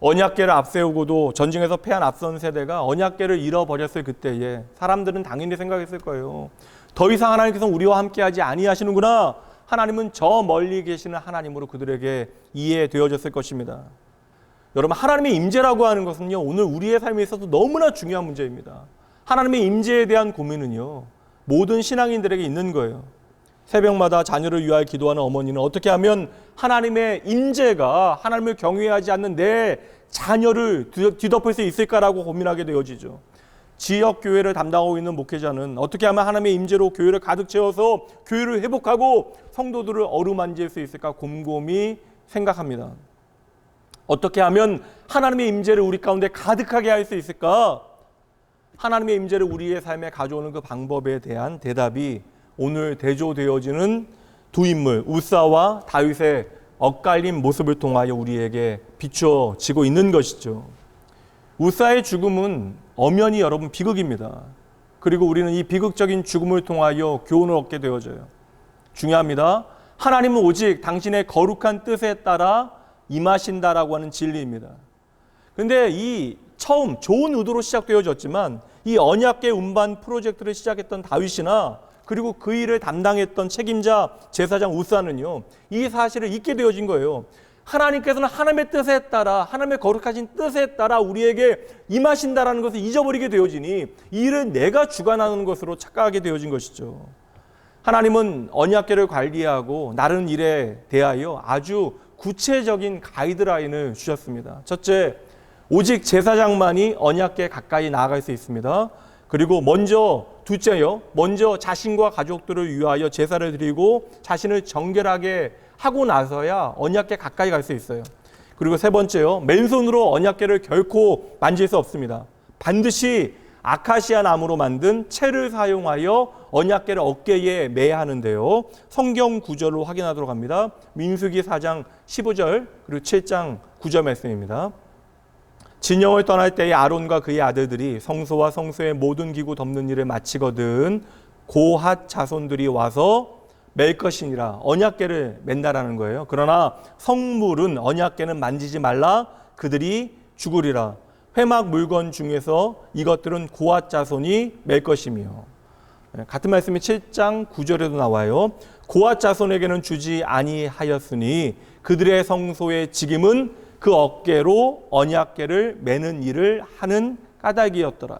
언약궤를 앞세우고도 전쟁에서 패한 앞선 세대가 언약궤를 잃어버렸을 그때에 사람들은 당연히 생각했을 거예요. 더 이상 하나님께서 우리와 함께하지 아니하시는구나. 하나님은 저 멀리 계시는 하나님으로 그들에게 이해되어졌을 것입니다. 여러분 하나님의 임재라고 하는 것은요 오늘 우리의 삶에 있어서 너무나 중요한 문제입니다. 하나님의 임재에 대한 고민은요 모든 신앙인들에게 있는 거예요. 새벽마다 자녀를 위하여 기도하는 어머니는 어떻게 하면 하나님의 임재가 하나님을 경외하지 않는 내 자녀를 뒤덮을 수 있을까라고 고민하게 되어지죠. 지역교회를 담당하고 있는 목회자는 어떻게 하면 하나님의 임재로 교회를 가득 채워서 교회를 회복하고 성도들을 어루만질 수 있을까 곰곰이 생각합니다. 어떻게 하면 하나님의 임재를 우리 가운데 가득하게 할 수 있을까? 하나님의 임재를 우리의 삶에 가져오는 그 방법에 대한 대답이 오늘 대조되어지는 두 인물 우사와 다윗의 엇갈린 모습을 통하여 우리에게 비추어지고 있는 것이죠. 우사의 죽음은 엄연히 여러분 비극입니다. 그리고 우리는 이 비극적인 죽음을 통하여 교훈을 얻게 되어져요. 중요합니다. 하나님은 오직 당신의 거룩한 뜻에 따라 임하신다라고 하는 진리입니다. 그런데 이 처음 좋은 의도로 시작되어졌지만 이 언약궤 운반 프로젝트를 시작했던 다윗이나 그리고 그 일을 담당했던 책임자 제사장 우사는요, 이 사실을 잊게 되어진 거예요. 하나님께서는 하나님의 뜻에 따라, 하나님의 거룩하신 뜻에 따라 우리에게 임하신다라는 것을 잊어버리게 되어지니 이 일을 내가 주관하는 것으로 착각하게 되어진 것이죠. 하나님은 언약궤를 관리하고 나르는 일에 대하여 아주 구체적인 가이드라인을 주셨습니다. 첫째, 오직 제사장만이 언약궤 가까이 나아갈 수 있습니다. 그리고 둘째요, 먼저 자신과 가족들을 위하여 제사를 드리고 자신을 정결하게 하고 나서야 언약궤 가까이 갈 수 있어요. 그리고 세 번째요, 맨손으로 언약궤를 결코 만질 수 없습니다. 반드시 아카시아 나무로 만든 채를 사용하여 언약궤를 어깨에 매야 하는데요. 성경 구절로 확인하도록 합니다. 민수기 4장 15절 그리고 7장 9절 말씀입니다. 진영을 떠날 때에 아론과 그의 아들들이 성소와 성소의 모든 기구 덮는 일을 마치거든 고핫 자손들이 와서 맬 것이니라. 언약궤를 맨다라는 거예요. 그러나 성물은 언약궤는 만지지 말라. 그들이 죽으리라. 회막 물건 중에서 이것들은 고핫 자손이 맬 것이며. 같은 말씀이 7장 9절에도 나와요. 고핫 자손에게는 주지 아니하였으니 그들의 성소의 직임은 그 어깨로 언약궤를 매는 일을 하는 까닭이었더라.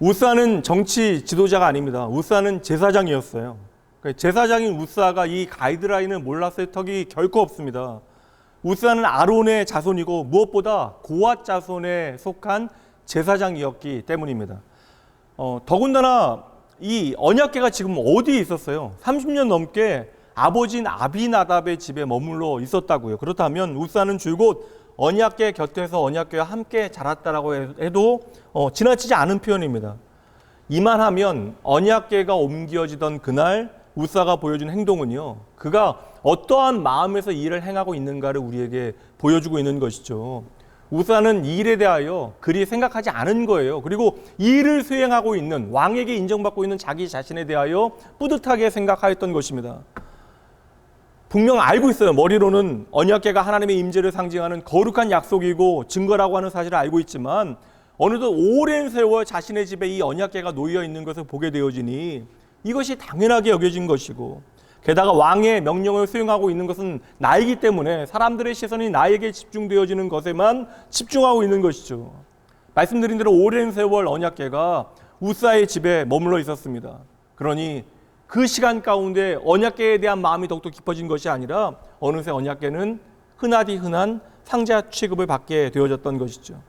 우사는 정치 지도자가 아닙니다. 우사는 제사장이었어요. 제사장인 우사가 이 가이드라인을 몰랐을 턱이 결코 없습니다. 우사는 아론의 자손이고 무엇보다 고핫 자손에 속한 제사장이었기 때문입니다. 더군다나 이 언약궤가 지금 어디에 있었어요? 30년 넘게 아버지인 아비나답의 집에 머물러 있었다고요. 그렇다면 우사는 줄곧 언약궤 곁에서 언약궤와 함께 자랐다라고 해도 지나치지 않은 표현입니다. 이만하면 언약궤가 옮겨지던 그날 우사가 보여준 행동은요, 그가 어떠한 마음에서 이 일을 행하고 있는가를 우리에게 보여주고 있는 것이죠. 우사는 이 일에 대하여 그리 생각하지 않은 거예요. 그리고 이 일을 수행하고 있는 왕에게 인정받고 있는 자기 자신에 대하여 뿌듯하게 생각하였던 것입니다. 분명 알고 있어요. 머리로는 언약궤가 하나님의 임재를 상징하는 거룩한 약속이고 증거라고 하는 사실을 알고 있지만 어느덧 오랜 세월 자신의 집에 이 언약궤가 놓여 있는 것을 보게 되어지니 이것이 당연하게 여겨진 것이고, 게다가 왕의 명령을 수행하고 있는 것은 나이기 때문에 사람들의 시선이 나에게 집중되어지는 것에만 집중하고 있는 것이죠. 말씀드린 대로 오랜 세월 언약궤가 우사의 집에 머물러 있었습니다. 그러니 그 시간 가운데 언약궤에 대한 마음이 더욱더 깊어진 것이 아니라 어느새 언약궤는 흔하디 흔한 상자 취급을 받게 되어졌던 것이죠.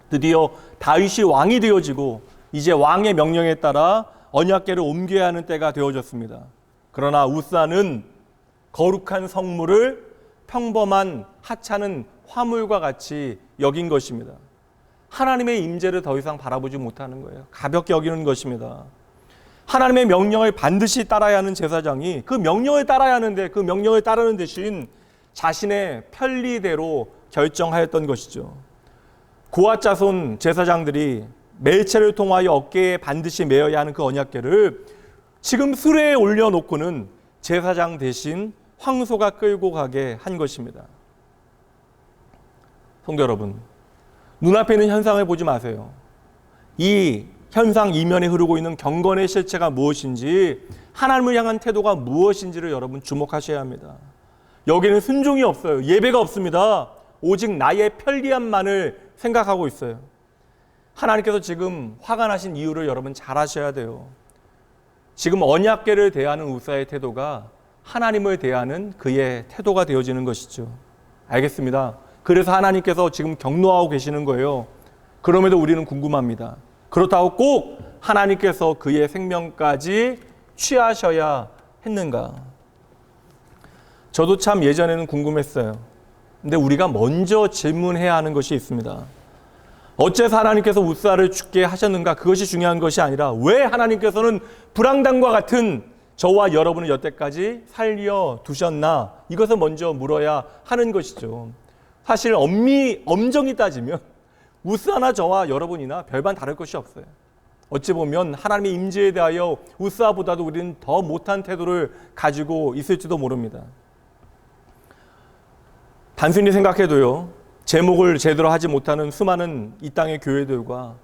드디어 다윗이 왕이 되어지고 이제 왕의 명령에 따라 언약궤를 옮겨야 하는 때가 되어졌습니다. 그러나 우사는 거룩한 성물을 평범한 하찮은 화물과 같이 여긴 것입니다. 하나님의 임재를 더 이상 바라보지 못하는 거예요. 가볍게 여기는 것입니다. 하나님의 명령을 반드시 따라야 하는 제사장이 그 명령을 따라야 하는데 그 명령을 따르는 대신 자신의 편리대로 결정하였던 것이죠. 고핫 자손 제사장들이 멜체를 통하여 어깨에 반드시 메어야 하는 그 언약궤를 지금 수레에 올려놓고는 제사장 대신 황소가 끌고 가게 한 것입니다. 성도 여러분, 눈앞에 있는 현상을 보지 마세요. 이 현상 이면에 흐르고 있는 경건의 실체가 무엇인지, 하나님을 향한 태도가 무엇인지를 여러분 주목하셔야 합니다. 여기는 순종이 없어요. 예배가 없습니다. 오직 나의 편리함만을 생각하고 있어요. 하나님께서 지금 화가 나신 이유를 여러분 잘 아셔야 돼요. 지금 언약궤를 대하는 우사의 태도가 하나님을 대하는 그의 태도가 되어지는 것이죠. 알겠습니다. 그래서 하나님께서 지금 경노하고 계시는 거예요. 그럼에도 우리는 궁금합니다. 그렇다고 꼭 하나님께서 그의 생명까지 취하셔야 했는가? 저도 참 예전에는 궁금했어요. 근데 우리가 먼저 질문해야 하는 것이 있습니다. 어째서 하나님께서 우사를 죽게 하셨는가? 그것이 중요한 것이 아니라 왜 하나님께서는 불황당과 같은 저와 여러분을 여태까지 살려 두셨나? 이것을 먼저 물어야 하는 것이죠. 사실 엄정히 따지면 우사나 저와 여러분이나 별반 다를 것이 없어요. 어찌 보면 하나님의 임재에 대하여 우사보다도 우리는 더 못한 태도를 가지고 있을지도 모릅니다. 단순히 생각해도요, 제목을 제대로 하지 못하는 수많은 이 땅의 교회들과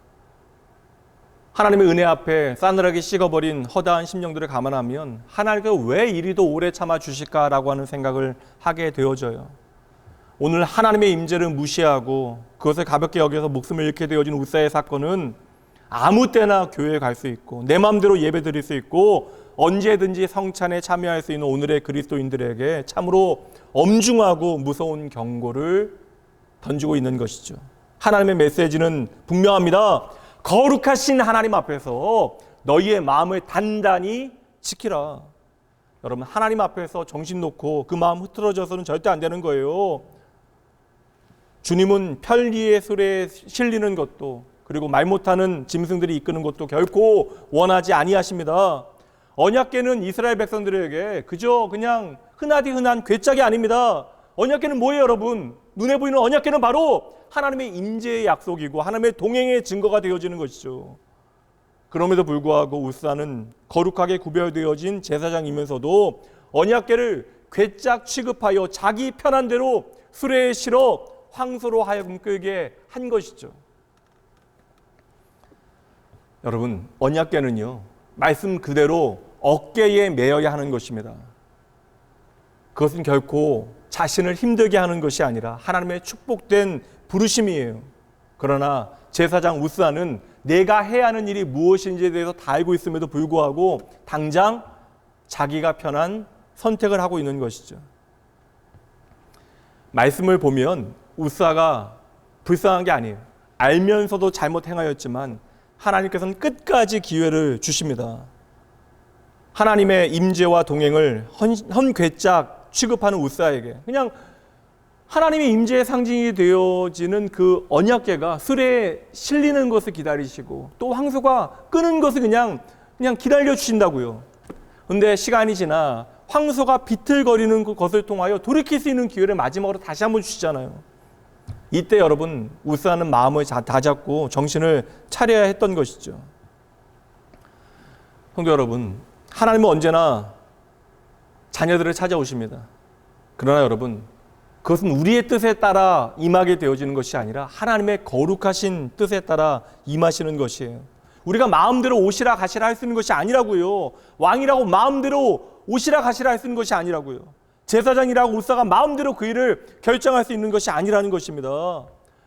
하나님의 은혜 앞에 싸늘하게 식어버린 허다한 심령들을 감안하면 하나님께서 왜 이리도 오래 참아주실까라고 하는 생각을 하게 되어져요. 오늘 하나님의 임재를 무시하고 그것을 가볍게 여겨서 목숨을 잃게 되어진 우사의 사건은 아무 때나 교회에 갈 수 있고 내 마음대로 예배 드릴 수 있고 언제든지 성찬에 참여할 수 있는 오늘의 그리스도인들에게 참으로 엄중하고 무서운 경고를 던지고 있는 것이죠. 하나님의 메시지는 분명합니다. 거룩하신 하나님 앞에서 너희의 마음을 단단히 지키라. 여러분, 하나님 앞에서 정신 놓고 그 마음 흐트러져서는 절대 안 되는 거예요. 주님은 편리의 술에 실리는 것도 그리고 말 못하는 짐승들이 이끄는 것도 결코 원하지 아니하십니다. 언약궤는 이스라엘 백성들에게 그저 그냥 흔하디 흔한 궤짝이 아닙니다. 언약궤는 뭐예요, 여러분? 눈에 보이는 언약궤는 바로 하나님의 임재의 약속이고 하나님의 동행의 증거가 되어지는 것이죠. 그럼에도 불구하고 우사는 거룩하게 구별되어진 제사장이면서도 언약궤를 궤짝 취급하여 자기 편한 대로 수레에 실어 황소로 하여금 끌게 한 것이죠. 여러분, 언약궤는요, 말씀 그대로 어깨에 매어야 하는 것입니다. 그것은 결코 자신을 힘들게 하는 것이 아니라 하나님의 축복된 부르심이에요. 그러나 제사장 우스아는 내가 해야 하는 일이 무엇인지에 대해서 다 알고 있음에도 불구하고 당장 자기가 편한 선택을 하고 있는 것이죠. 말씀을 보면 우스아가 불쌍한 게 아니에요. 알면서도 잘못 행하였지만 하나님께서는 끝까지 기회를 주십니다. 하나님의 임재와 동행을 헌궤짝 취급하는 우사에게 그냥 하나님의 임재의 상징이 되어지는 그 언약궤가 수레에 실리는 것을 기다리시고 또 황소가 끄는 것을 그냥 기다려 주신다고요. 그런데 시간이 지나 황소가 비틀거리는 것을 통하여 돌이킬 수 있는 기회를 마지막으로 다시 한번 주시잖아요. 이때 여러분, 우사는 마음을 다잡고 정신을 차려야 했던 것이죠. 성도 여러분, 하나님은 언제나 자녀들을 찾아오십니다. 그러나 여러분, 그것은 우리의 뜻에 따라 임하게 되어지는 것이 아니라 하나님의 거룩하신 뜻에 따라 임하시는 것이에요. 우리가 마음대로 오시라 가시라 할 수 있는 것이 아니라고요. 왕이라고 마음대로 오시라 가시라 할 수 있는 것이 아니라고요. 제사장이라고 우사가 마음대로 그 일을 결정할 수 있는 것이 아니라는 것입니다.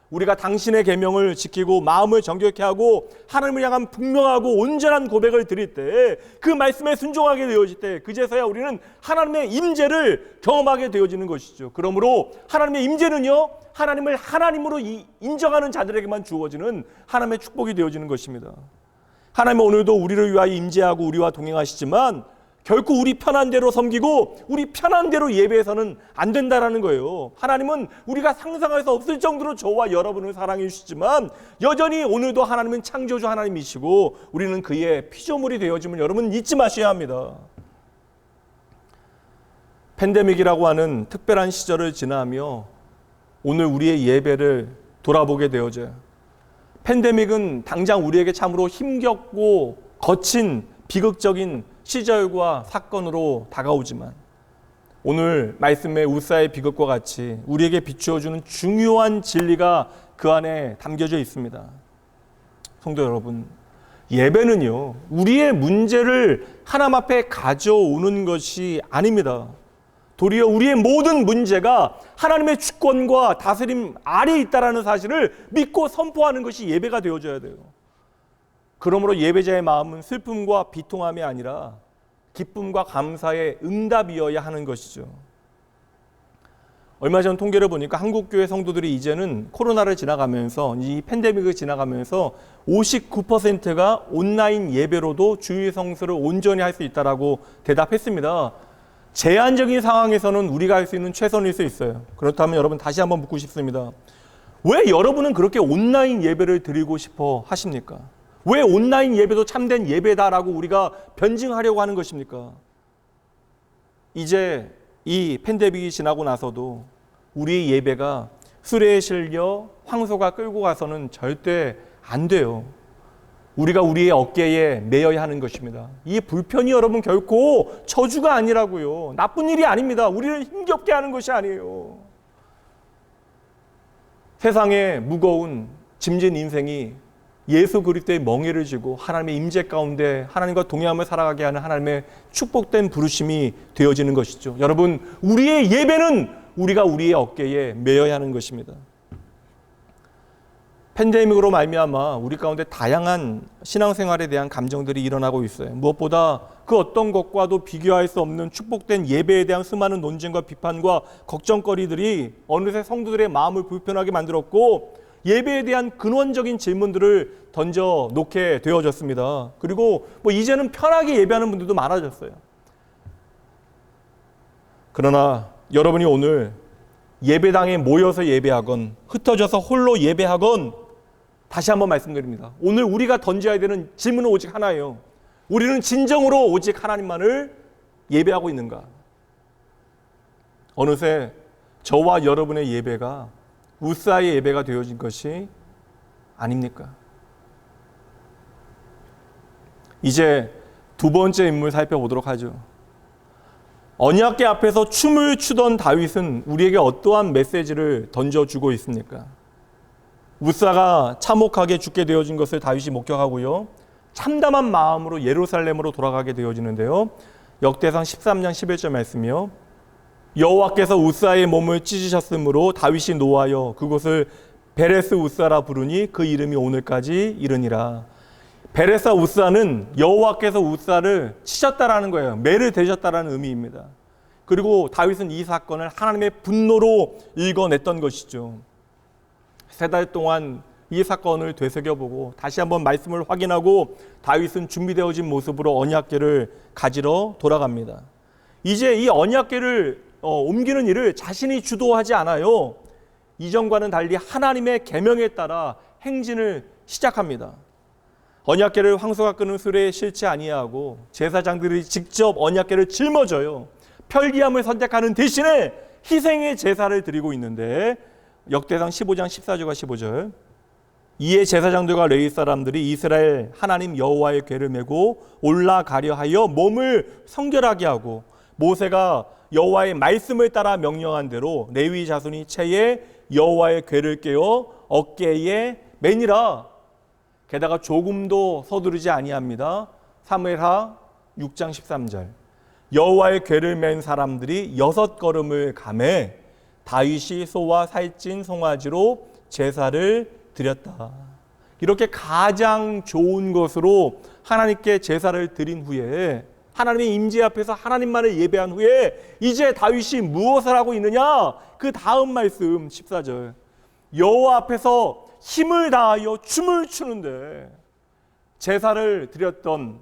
우리가 당신의 계명을 지키고 마음을 정결케 하고 하나님을 향한 분명하고 온전한 고백을 드릴 때, 그 말씀에 순종하게 되어질 때 그제서야 우리는 하나님의 임재를 경험하게 되어지는 것이죠. 그러므로 하나님의 임재는요, 하나님을 하나님으로 인정하는 자들에게만 주어지는 하나님의 축복이 되어지는 것입니다. 하나님은 오늘도 우리를 위하여 임재하고 우리와 동행하시지만 결코 우리 편한 대로 섬기고 우리 편한 대로 예배해서는 안 된다라는 거예요. 하나님은 우리가 상상할 수 없을 정도로 저와 여러분을 사랑해 주시지만 여전히 오늘도 하나님은 창조주 하나님이시고 우리는 그의 피조물이 되어짐을 여러분 잊지 마셔야 합니다. 팬데믹이라고 하는 특별한 시절을 지나며 오늘 우리의 예배를 돌아보게 되어져요. 팬데믹은 당장 우리에게 참으로 힘겹고 거친 비극적인 시절과 사건으로 다가오지만 오늘 말씀의 우사의 비극과 같이 우리에게 비추어주는 중요한 진리가 그 안에 담겨져 있습니다. 성도 여러분, 예배는요, 우리의 문제를 하나님 앞에 가져오는 것이 아닙니다. 도리어 우리의 모든 문제가 하나님의 주권과 다스림 아래에 있다는 사실을 믿고 선포하는 것이 예배가 되어져야 돼요. 그러므로 예배자의 마음은 슬픔과 비통함이 아니라 기쁨과 감사의 응답이어야 하는 것이죠. 얼마 전 통계를 보니까 한국교회 성도들이 이제는 코로나를 지나가면서 이 팬데믹을 지나가면서 59%가 온라인 예배로도 주일 성수를 온전히 할 수 있다라고 대답했습니다. 제한적인 상황에서는 우리가 할 수 있는 최선일 수 있어요. 그렇다면 여러분 다시 한번 묻고 싶습니다. 왜 여러분은 그렇게 온라인 예배를 드리고 싶어 하십니까? 왜 온라인 예배도 참된 예배다라고 우리가 변증하려고 하는 것입니까? 이제 이 팬데믹이 지나고 나서도 우리의 예배가 수레에 실려 황소가 끌고 가서는 절대 안 돼요. 우리가 우리의 어깨에 메어야 하는 것입니다. 이 불편이 여러분 결코 저주가 아니라고요. 나쁜 일이 아닙니다. 우리를 힘겹게 하는 것이 아니에요. 세상에 무거운 짐진 인생이 예수 그리스도의 멍에를 지고 하나님의 임재 가운데 하나님과 동행하며 살아가게 하는 하나님의 축복된 부르심이 되어지는 것이죠. 여러분, 우리의 예배는 우리가 우리의 어깨에 메어야 하는 것입니다. 팬데믹으로 말미암아 우리 가운데 다양한 신앙생활에 대한 감정들이 일어나고 있어요. 무엇보다 그 어떤 것과도 비교할 수 없는 축복된 예배에 대한 수많은 논쟁과 비판과 걱정거리들이 어느새 성도들의 마음을 불편하게 만들었고 예배에 대한 근원적인 질문들을 던져 놓게 되어졌습니다. 그리고 이제는 편하게 예배하는 분들도 많아졌어요. 그러나 여러분이 오늘 예배당에 모여서 예배하건 흩어져서 홀로 예배하건 다시 한번 말씀드립니다. 오늘 우리가 던져야 되는 질문은 오직 하나예요. 우리는 진정으로 오직 하나님만을 예배하고 있는가? 어느새 저와 여러분의 예배가 우사의 예배가 되어진 것이 아닙니까? 이제 두 번째 인물 살펴보도록 하죠. 언약궤 앞에서 춤을 추던 다윗은 우리에게 어떠한 메시지를 던져주고 있습니까? 우사가 참혹하게 죽게 되어진 것을 다윗이 목격하고요. 참담한 마음으로 예루살렘으로 돌아가게 되어지는데요. 역대상 13장 11절 말씀이요. 여호와께서 우사의 몸을 찢으셨으므로 다윗이 노하여 그곳을 베레스 우사라 부르니 그 이름이 오늘까지 이르니라. 베레스 우사는 여호와께서 우사를 치셨다라는 거예요. 매를 대셨다라는 의미입니다. 그리고 다윗은 이 사건을 하나님의 분노로 읽어냈던 것이죠. 3달 동안 이 사건을 되새겨보고 다시 한번 말씀을 확인하고 다윗은 준비되어진 모습으로 언약궤를 가지러 돌아갑니다. 이제 이 언약궤를 옮기는 일을 자신이 주도하지 않아요. 이전과는 달리 하나님의 계명에 따라 행진을 시작합니다. 언약궤를 황소가 끄는 수레에 실지 아니하고 제사장들이 직접 언약궤를 짊어져요. 편리함을 선택하는 대신에 희생의 제사를 드리고 있는데 역대상 15장 14절과 15절 이에 제사장들과 레위 사람들이 이스라엘 하나님 여호와의 궤를 메고 올라가려 하여 몸을 성결하게 하고 모세가 여호와의 말씀을 따라 명령한 대로 레위 자손이 채에 여호와의 궤를 깨어 어깨에 매니라. 게다가 조금도 서두르지 아니합니다. 사무엘하 6장 13절 여호와의 궤를 맨 사람들이 6걸음을 가매 다윗이 소와 살찐 송아지로 제사를 드렸다. 이렇게 가장 좋은 것으로 하나님께 제사를 드린 후에 하나님의 임재 앞에서 하나님만을 예배한 후에 이제 다윗이 무엇을 하고 있느냐? 그 다음 말씀 14절 여호와 앞에서 힘을 다하여 춤을 추는데 제사를 드렸던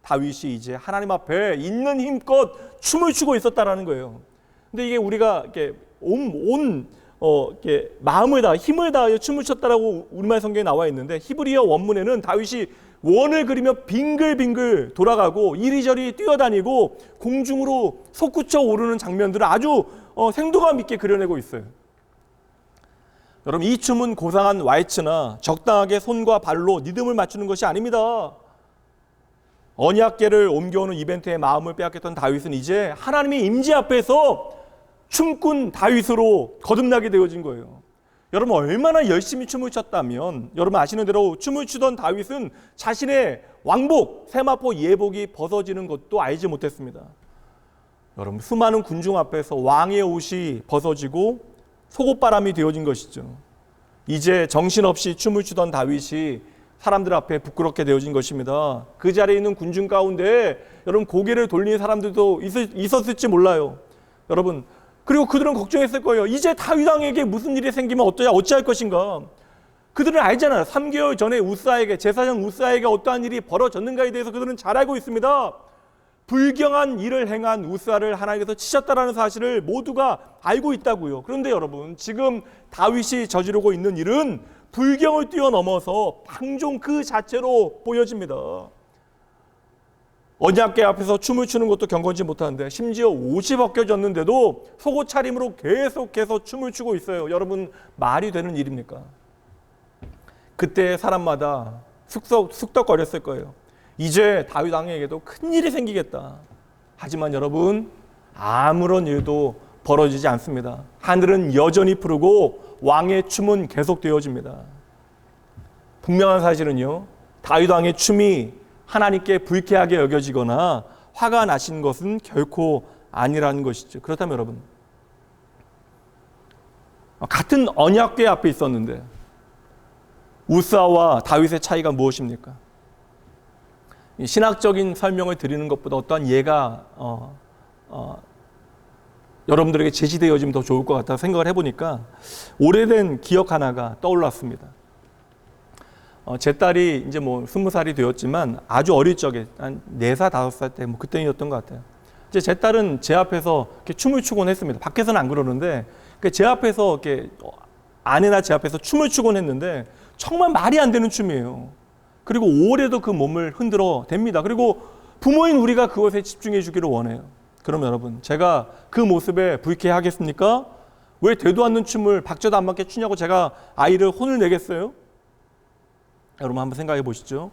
다윗이 이제 하나님 앞에 있는 힘껏 춤을 추고 있었다라는 거예요. 근데 이게 우리가 이렇게 이렇게 마음을 다 힘을 다하여 춤을 췄다라고 우리말 성경에 나와 있는데 히브리어 원문에는 다윗이 원을 그리며 빙글빙글 돌아가고 이리저리 뛰어다니고 공중으로 솟구쳐 오르는 장면들을 아주 생동감 있게 그려내고 있어요. 여러분 이 춤은 고상한 왈츠나 적당하게 손과 발로 리듬을 맞추는 것이 아닙니다. 언약궤를 옮겨오는 이벤트에 마음을 빼앗겼던 다윗은 이제 하나님의 임재 앞에서 춤꾼 다윗으로 거듭나게 되어진 거예요. 여러분 얼마나 열심히 춤을 췄다면 여러분 아시는 대로 춤을 추던 다윗은 자신의 왕복 세마포 예복이 벗어지는 것도 알지 못했습니다. 여러분 수많은 군중 앞에서 왕의 옷이 벗어지고 속옷바람이 되어진 것이죠. 이제 정신없이 춤을 추던 다윗이 사람들 앞에 부끄럽게 되어진 것입니다. 그 자리에 있는 군중 가운데 여러분 고개를 돌리는 사람들도 있었을지 몰라요. 여러분 그리고 그들은 걱정했을 거예요. 이제 다윗 왕에게 무슨 일이 생기면 어찌할 것인가. 그들은 알잖아요. 3개월 전에 우사에게 제사장 우사에게 어떠한 일이 벌어졌는가에 대해서 그들은 잘 알고 있습니다. 불경한 일을 행한 우스아를 하나님께서 치셨다라는 사실을 모두가 알고 있다고요. 그런데 여러분, 지금 다윗이 저지르고 있는 일은 불경을 뛰어넘어서 방종 그 자체로 보여집니다. 언약궤 앞에서 춤을 추는 것도 경건치 못하는데 심지어 옷이 벗겨졌는데도 속옷 차림으로 계속해서 춤을 추고 있어요. 여러분, 말이 되는 일입니까? 그때 사람마다 쑥덕거렸을 거예요. 이제 다윗 왕에게도 큰 일이 생기겠다. 하지만 여러분, 아무런 일도 벌어지지 않습니다. 하늘은 여전히 푸르고 왕의 춤은 계속되어집니다. 분명한 사실은요, 다윗 왕의 춤이 하나님께 불쾌하게 여겨지거나 화가 나신 것은 결코 아니라는 것이죠. 그렇다면 여러분, 같은 언약궤 앞에 있었는데 우스아와 다윗의 차이가 무엇입니까? 신학적인 설명을 드리는 것보다 어떠한 예가 여러분들에게 제시되어지면 더 좋을 것 같아서 생각을 해보니까 오래된 기억 하나가 떠올랐습니다. 제 딸이 이제 20살이 되었지만 아주 어릴 적에 한 4살, 5살 때 그때였던 것 같아요. 이제 제 딸은 제 앞에서 이렇게 춤을 추곤 했습니다. 밖에서는 안 그러는데 제 앞에서 이렇게 아내나 제 앞에서 춤을 추곤 했는데 정말 말이 안 되는 춤이에요. 그리고 오래도 그 몸을 흔들어 댑니다. 그리고 부모인 우리가 그것에 집중해 주기를 원해요. 그럼 여러분, 제가 그 모습에 불쾌하겠습니까? 왜 되도 않는 춤을 박자도 안 맞게 추냐고 제가 아이를 혼을 내겠어요? 여러분, 한번 생각해 보시죠.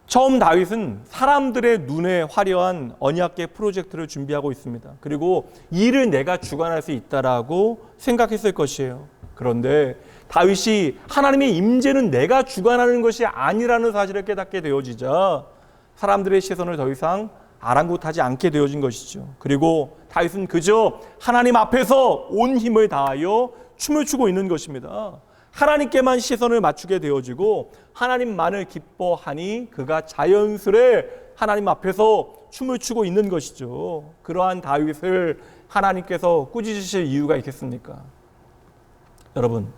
처음 다윗은 사람들의 눈에 화려한 언약궤 프로젝트를 준비하고 있습니다. 그리고 이를 내가 주관할 수 있다라고 생각했을 것이에요. 그런데 다윗이 하나님의 임재는 내가 주관하는 것이 아니라는 사실을 깨닫게 되어지자 사람들의 시선을 더 이상 아랑곳하지 않게 되어진 것이죠. 그리고 다윗은 그저 하나님 앞에서 온 힘을 다하여 춤을 추고 있는 것입니다. 하나님께만 시선을 맞추게 되어지고 하나님만을 기뻐하니 그가 자연스레 하나님 앞에서 춤을 추고 있는 것이죠. 그러한 다윗을 하나님께서 꾸짖으실 이유가 있겠습니까? 여러분,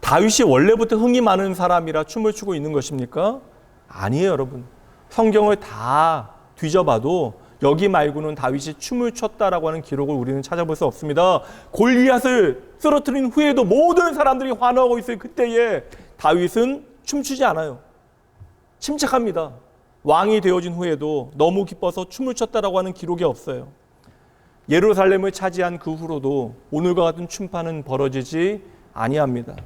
다윗이 원래부터 흥이 많은 사람이라 춤을 추고 있는 것입니까? 아니에요, 여러분. 성경을 다 뒤져봐도 여기 말고는 다윗이 춤을 췄다라고 하는 기록을 우리는 찾아볼 수 없습니다. 골리앗을 쓰러뜨린 후에도 모든 사람들이 환호하고 있을 그때에 다윗은 춤추지 않아요. 침착합니다. 왕이 되어진 후에도 너무 기뻐서 춤을 췄다라고 하는 기록이 없어요. 예루살렘을 차지한 그 후로도 오늘과 같은 춤파는 벌어지지 아니합니다.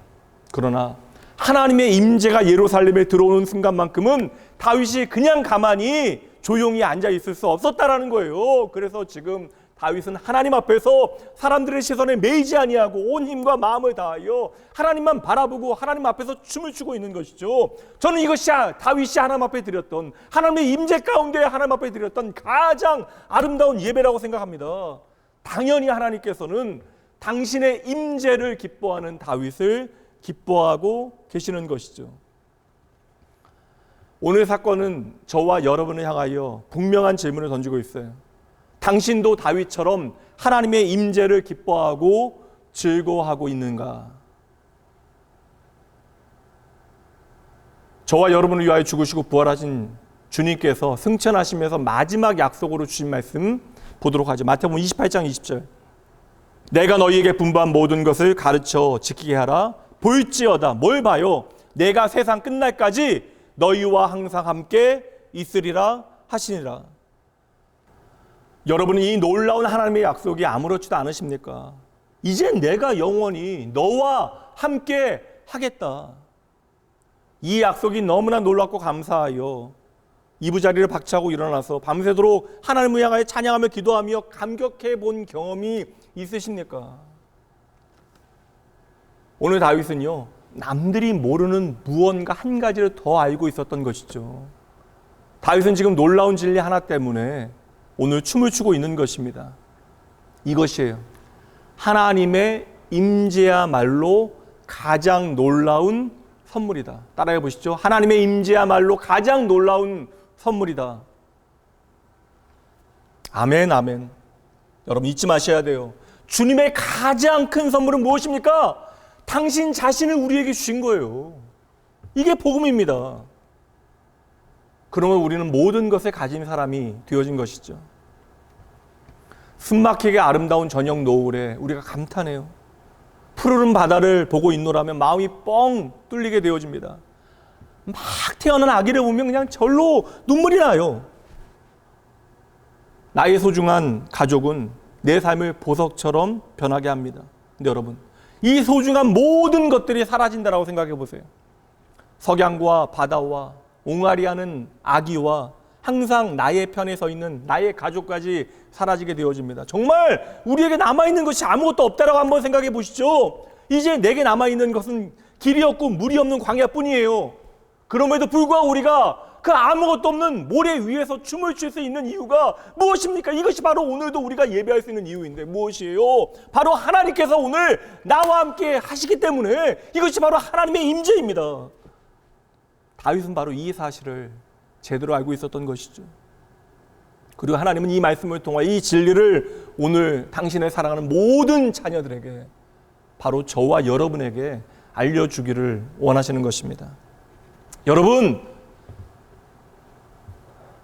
그러나 하나님의 임재가 예루살렘에 들어오는 순간만큼은 다윗이 그냥 가만히 조용히 앉아 있을 수 없었다라는 거예요. 그래서 지금 다윗은 하나님 앞에서 사람들의 시선에 매이지 아니하고 온 힘과 마음을 다하여 하나님만 바라보고 하나님 앞에서 춤을 추고 있는 것이죠. 저는 이것이 다윗이 하나님 앞에 드렸던, 하나님의 임재 가운데 하나님 앞에 드렸던 가장 아름다운 예배라고 생각합니다. 당연히 하나님께서는 당신의 임재를 기뻐하는 다윗을 기뻐하고 계시는 것이죠. 오늘 사건은 저와 여러분을 향하여 분명한 질문을 던지고 있어요. 당신도 다윗처럼 하나님의 임재를 기뻐하고 즐거워하고 있는가? 저와 여러분을 위하여 죽으시고 부활하신 주님께서 승천하시면서 마지막 약속으로 주신 말씀 보도록 하죠. 마태복음 28장 20절. 내가 너희에게 분부한 모든 것을 가르쳐 지키게 하라. 볼지어다. 뭘 봐요? 내가 세상 끝날까지 너희와 항상 함께 있으리라 하시니라. 여러분이 이 놀라운 하나님의 약속이 아무렇지도 않으십니까? 이제 내가 영원히 너와 함께 하겠다. 이 약속이 너무나 놀랍고 감사하여 이부자리를 박차고 일어나서 밤새도록 하나님을 향하여 찬양하며 기도하며 감격해 본 경험이 있으십니까? 오늘 다윗은요, 남들이 모르는 무언가 한 가지를 더 알고 있었던 것이죠. 다윗은 지금 놀라운 진리 하나 때문에 오늘 춤을 추고 있는 것입니다. 이것이에요. 하나님의 임재야말로 가장 놀라운 선물이다. 따라해 보시죠. 하나님의 임재야말로 가장 놀라운 선물이다. 아멘, 아멘. 여러분 잊지 마셔야 돼요. 주님의 가장 큰 선물은 무엇입니까? 당신 자신을 우리에게 주신 거예요. 이게 복음입니다. 그러면 우리는 모든 것을 가진 사람이 되어진 것이죠. 숨막히게 아름다운 저녁 노을에 우리가 감탄해요. 푸르른 바다를 보고 있노라면 마음이 뻥 뚫리게 되어집니다. 막 태어난 아기를 보면 그냥 절로 눈물이 나요. 나의 소중한 가족은 내 삶을 보석처럼 변하게 합니다. 근데 여러분, 이 소중한 모든 것들이 사라진다라고 생각해 보세요. 석양과 바다와 옹알이하는 아기와 항상 나의 편에 서 있는 나의 가족까지 사라지게 되어집니다. 정말 우리에게 남아있는 것이 아무것도 없다라고 한번 생각해 보시죠. 이제 내게 남아있는 것은 길이 없고 물이 없는 광야뿐이에요. 그럼에도 불구하고 우리가 그 아무것도 없는 모래 위에서 춤을 출 수 있는 이유가 무엇입니까? 이것이 바로 오늘도 우리가 예배할 수 있는 이유인데 무엇이에요? 바로 하나님께서 오늘 나와 함께 하시기 때문에 이것이 바로 하나님의 임재입니다. 다윗은 바로 이 사실을 제대로 알고 있었던 것이죠. 그리고 하나님은 이 말씀을 통해 이 진리를 오늘 당신의 사랑하는 모든 자녀들에게, 바로 저와 여러분에게 알려주기를 원하시는 것입니다. 여러분,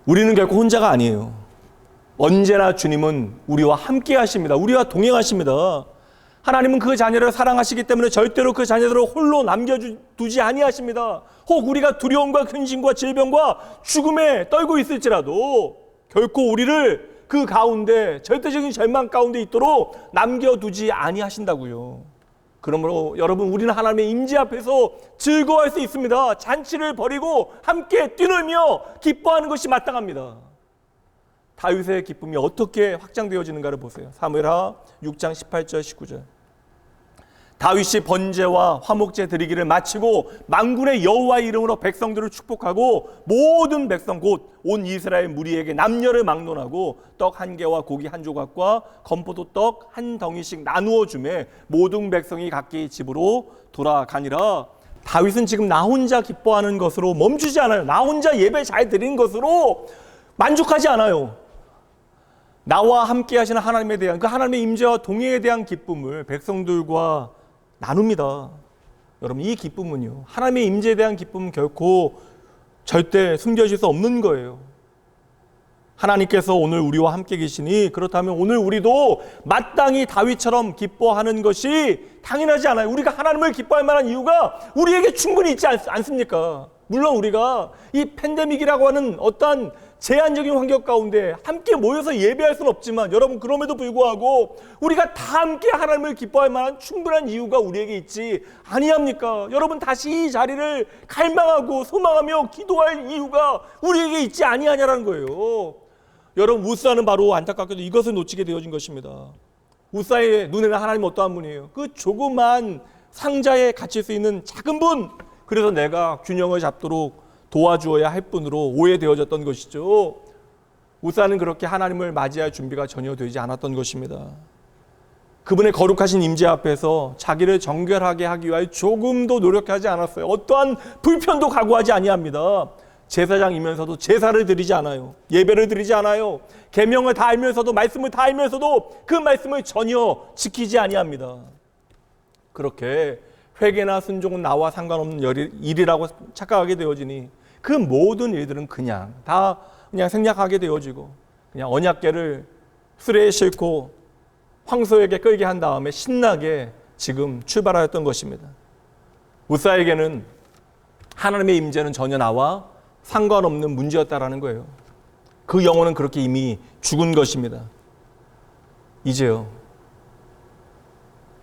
우리는 결코 혼자가 아니에요. 언제나 주님은 우리와 함께 하십니다. 우리와 동행하십니다. 하나님은 그 자녀를 사랑하시기 때문에 절대로 그 자녀들을 홀로 남겨두지 아니하십니다. 혹 우리가 두려움과 근심과 질병과 죽음에 떨고 있을지라도 결코 우리를 그 가운데, 절대적인 절망 가운데 있도록 남겨두지 아니하신다고요. 그러므로 여러분, 우리는 하나님의 임재 앞에서 즐거워할 수 있습니다. 잔치를 벌이고 함께 뛰놀며 기뻐하는 것이 마땅합니다. 다윗의 기쁨이 어떻게 확장되어지는가를 보세요. 사무엘하 6장 18절 19절. 다윗이 번제와 화목제 드리기를 마치고 만군의 여호와의 이름으로 백성들을 축복하고 모든 백성 곧 온 이스라엘 무리에게 남녀를 막론하고 떡 한 개와 고기 한 조각과 건포도 떡 한 덩이씩 나누어 주매 모든 백성이 각기 집으로 돌아가니라. 다윗은 지금 나 혼자 기뻐하는 것으로 멈추지 않아요. 나 혼자 예배 잘 드리는 것으로 만족하지 않아요. 나와 함께 하시는 하나님에 대한, 그 하나님의 임재와 동행에 대한 기쁨을 백성들과 나눕니다. 여러분, 이 기쁨은요, 하나님의 임재에 대한 기쁨은 결코 절대 숨겨질 수 없는 거예요. 하나님께서 오늘 우리와 함께 계시니, 그렇다면 오늘 우리도 마땅히 다윗처럼 기뻐하는 것이 당연하지 않아요. 우리가 하나님을 기뻐할 만한 이유가 우리에게 충분히 있지 않습니까? 물론 우리가 이 팬데믹이라고 하는 어떠한 제한적인 환경 가운데 함께 모여서 예배할 수는 없지만, 여러분, 그럼에도 불구하고 우리가 다 함께 하나님을 기뻐할 만한 충분한 이유가 우리에게 있지 아니합니까? 여러분, 다시 이 자리를 갈망하고 소망하며 기도할 이유가 우리에게 있지 아니하냐라는 거예요. 여러분, 우사는 바로 안타깝게도 이것을 놓치게 되어진 것입니다. 우사의 눈에는 하나님은 어떠한 분이에요? 그 조그만 상자에 갇힐 수 있는 작은 분, 그래서 내가 균형을 잡도록 도와주어야 할 분으로 오해되어졌던 것이죠. 우사는 그렇게 하나님을 맞이할 준비가 전혀 되지 않았던 것입니다. 그분의 거룩하신 임재 앞에서 자기를 정결하게 하기 위하여 조금도 노력하지 않았어요. 어떠한 불편도 각오하지 아니합니다. 제사장이면서도 제사를 드리지 않아요. 예배를 드리지 않아요. 계명을 다 알면서도, 말씀을 다 알면서도 그 말씀을 전혀 지키지 아니합니다. 그렇게 회개나 순종은 나와 상관없는 일이라고 착각하게 되어지니 그 모든 일들은 그냥 생략하게 되어지고, 그냥 언약궤를 수레에 싣고 황소에게 끌게 한 다음에 신나게 지금 출발하였던 것입니다. 우사에게는 하나님의 임재는 전혀 나와 상관없는 문제였다라는 거예요. 그 영혼은 그렇게 이미 죽은 것입니다. 이제요,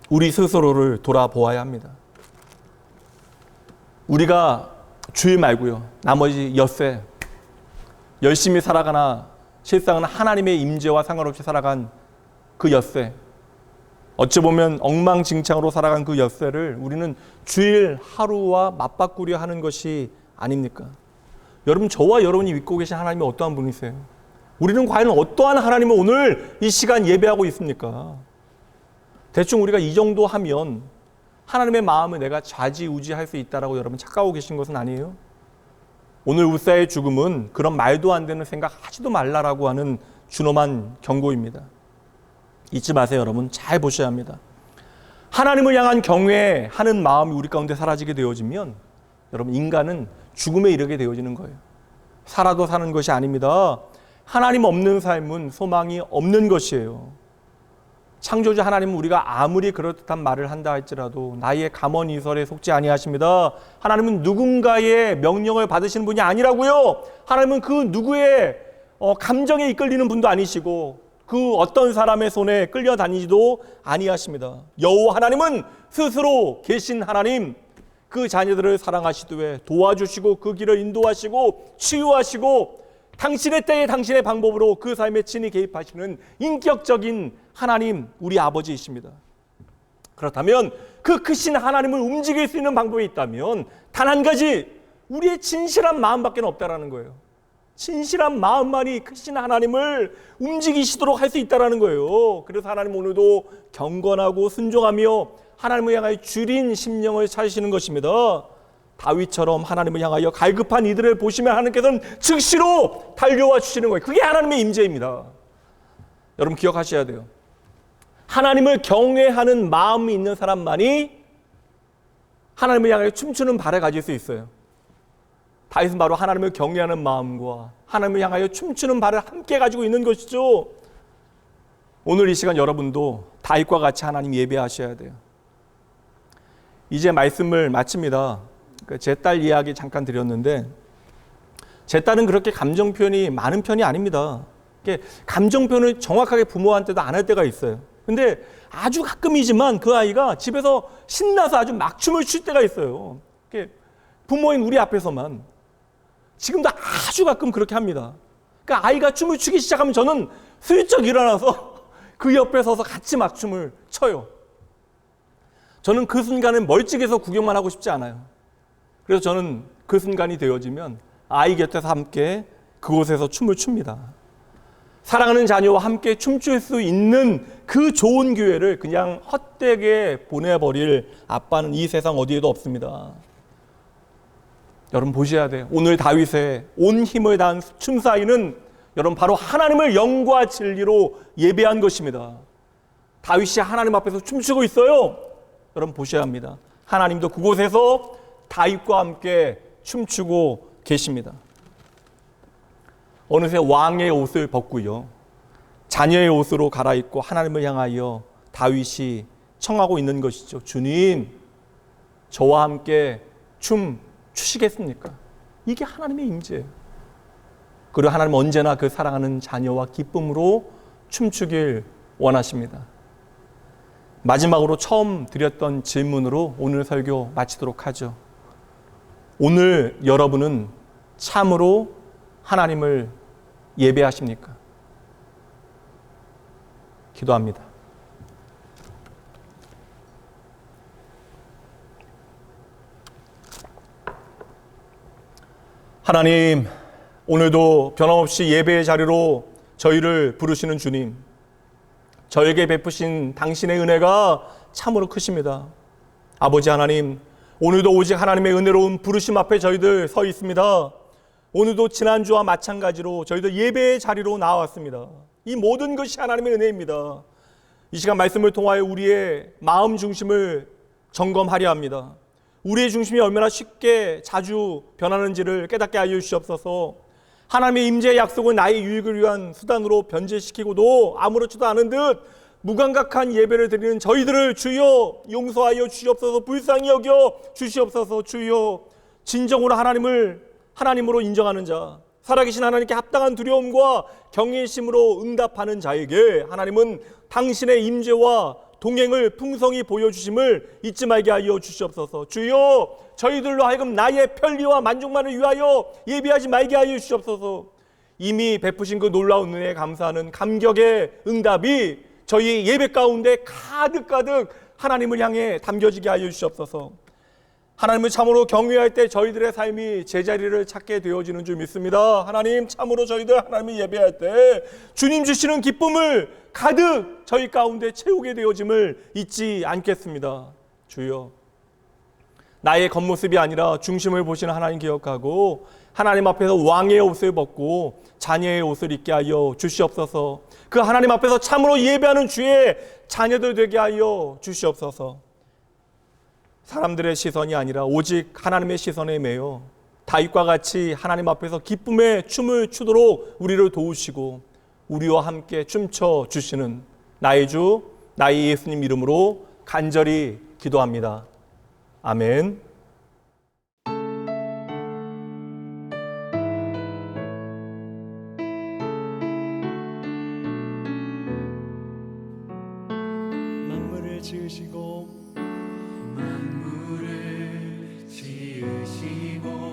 우리 스스로를 돌아보아야 합니다. 우리가 주일 말고요, 나머지 엿새 열심히 살아가나 실상은 하나님의 임재와 상관없이 살아간 그 엿새, 어찌 보면 엉망진창으로 살아간 그 엿새를 우리는 주일 하루와 맞바꾸려 하는 것이 아닙니까? 여러분, 저와 여러분이 믿고 계신 하나님이 어떠한 분이세요? 우리는 과연 어떠한 하나님을 오늘 이 시간 예배하고 있습니까? 대충 우리가 이 정도 하면 하나님의 마음을 내가 좌지우지할 수 있다라고 여러분 착각하고 계신 것은 아니에요? 오늘 우사의 죽음은 그런 말도 안 되는 생각 하지도 말라라고 하는 준엄한 경고입니다. 잊지 마세요. 여러분, 잘 보셔야 합니다. 하나님을 향한 경외하는 마음이 우리 가운데 사라지게 되어지면 여러분, 인간은 죽음에 이르게 되어지는 거예요. 살아도 사는 것이 아닙니다. 하나님 없는 삶은 소망이 없는 것이에요. 창조주 하나님은 우리가 아무리 그럴듯한 말을 한다 할지라도 나의 감언이설에 속지 아니하십니다. 하나님은 누군가의 명령을 받으시는 분이 아니라고요. 하나님은 그 누구의 감정에 이끌리는 분도 아니시고 그 어떤 사람의 손에 끌려다니지도 아니하십니다. 여호와 하나님은 스스로 계신 하나님, 그 자녀들을 사랑하시되 도와주시고 그 길을 인도하시고 치유하시고 당신의 때에 당신의 방법으로 그 삶에 친히 개입하시는 인격적인 하나님, 우리 아버지이십니다. 그렇다면 그 크신 하나님을 움직일 수 있는 방법이 있다면 단 한 가지, 우리의 진실한 마음밖에 없다라는 거예요. 진실한 마음만이 크신 하나님을 움직이시도록 할 수 있다라는 거예요. 그래서 하나님 오늘도 경건하고 순종하며 하나님을 향하여 줄인 심령을 찾으시는 것입니다. 다윗처럼 하나님을 향하여 갈급한 이들을 보시면 하나님께서는 즉시로 달려와 주시는 거예요. 그게 하나님의 임재입니다. 여러분 기억하셔야 돼요. 하나님을 경외하는 마음이 있는 사람만이 하나님을 향하여 춤추는 발을 가질 수 있어요. 다윗은 바로 하나님을 경외하는 마음과 하나님을 향하여 춤추는 발을 함께 가지고 있는 것이죠. 오늘 이 시간 여러분도 다윗과 같이 하나님 예배하셔야 돼요. 이제 말씀을 마칩니다. 제 딸 이야기 잠깐 드렸는데, 제 딸은 그렇게 감정 표현이 많은 편이 아닙니다. 감정 표현을 정확하게 부모한테도 안 할 때가 있어요. 근데 아주 가끔이지만 그 아이가 집에서 신나서 아주 막춤을 출 때가 있어요. 부모인 우리 앞에서만. 지금도 아주 가끔 그렇게 합니다. 그러니까 아이가 춤을 추기 시작하면 저는 슬쩍 일어나서 그 옆에 서서 같이 막춤을 춰요. 저는 그 순간을 멀찍이서 구경만 하고 싶지 않아요. 그래서 저는 그 순간이 되어지면 아이 곁에서 함께 그곳에서 춤을 춥니다. 사랑하는 자녀와 함께 춤출 수 있는 그 좋은 기회를 그냥 헛되게 보내버릴 아빠는 이 세상 어디에도 없습니다. 여러분 보셔야 돼요. 오늘 다윗의 온 힘을 다한 춤사위는 여러분 바로 하나님을 영과 진리로 예배한 것입니다. 다윗이 하나님 앞에서 춤추고 있어요. 여러분 보셔야 합니다. 하나님도 그곳에서 다윗과 함께 춤추고 계십니다. 어느새 왕의 옷을 벗고요, 자녀의 옷으로 갈아입고 하나님을 향하여 다윗이 청하고 있는 것이죠. 주님, 저와 함께 춤 추시겠습니까? 이게 하나님의 임재예요. 그리고 하나님은 언제나 그 사랑하는 자녀와 기쁨으로 춤추길 원하십니다. 마지막으로 처음 드렸던 질문으로 오늘 설교 마치도록 하죠. 오늘 여러분은 참으로 하나님을 예배하십니까? 기도합니다. 하나님, 오늘도 변함없이 예배의 자리로 저희를 부르시는 주님, 저에게 베푸신 당신의 은혜가 참으로 크십니다. 아버지 하나님, 오늘도 오직 하나님의 은혜로운 부르심 앞에 저희들 서 있습니다. 오늘도 지난주와 마찬가지로 저희들 예배의 자리로 나왔습니다. 이 모든 것이 하나님의 은혜입니다. 이 시간 말씀을 통하여 우리의 마음 중심을 점검하려 합니다. 우리의 중심이 얼마나 쉽게 자주 변하는지를 깨닫게 하여 주시옵소서. 하나님의 임재의 약속을 나의 유익을 위한 수단으로 변질시키고도 아무렇지도 않은 듯 무감각한 예배를 드리는 저희들을 주여 용서하여 주시옵소서. 불쌍히 여겨 주시옵소서. 주여, 진정으로 하나님을 하나님으로 인정하는 자, 살아계신 하나님께 합당한 두려움과 경외심으로 응답하는 자에게 하나님은 당신의 임재와 동행을 풍성히 보여주심을 잊지 말게 하여 주시옵소서. 주여, 저희들로 하여금 나의 편리와 만족만을 위하여 예배하지 말게 하여 주시옵소서. 이미 베푸신 그 놀라운 은혜에 감사하는 감격의 응답이 저희 예배 가운데 가득가득 하나님을 향해 담겨지게 하여 주시옵소서. 하나님을 참으로 경외할 때 저희들의 삶이 제자리를 찾게 되어지는 줄 믿습니다. 하나님, 참으로 저희들 하나님을 예배할 때 주님 주시는 기쁨을 가득 저희 가운데 채우게 되어짐을 잊지 않겠습니다. 주여, 나의 겉모습이 아니라 중심을 보시는 하나님 기억하고 하나님 앞에서 왕의 옷을 벗고 자녀의 옷을 입게 하여 주시옵소서. 그 하나님 앞에서 참으로 예배하는 주의 자녀들 되게 하여 주시옵소서. 사람들의 시선이 아니라 오직 하나님의 시선에 매여 다윗과 같이 하나님 앞에서 기쁨의 춤을 추도록 우리를 도우시고 우리와 함께 춤춰 주시는 나의 주, 나의 예수님 이름으로 간절히 기도합니다. 아멘. 만물을 지으시고 만물을 지으시고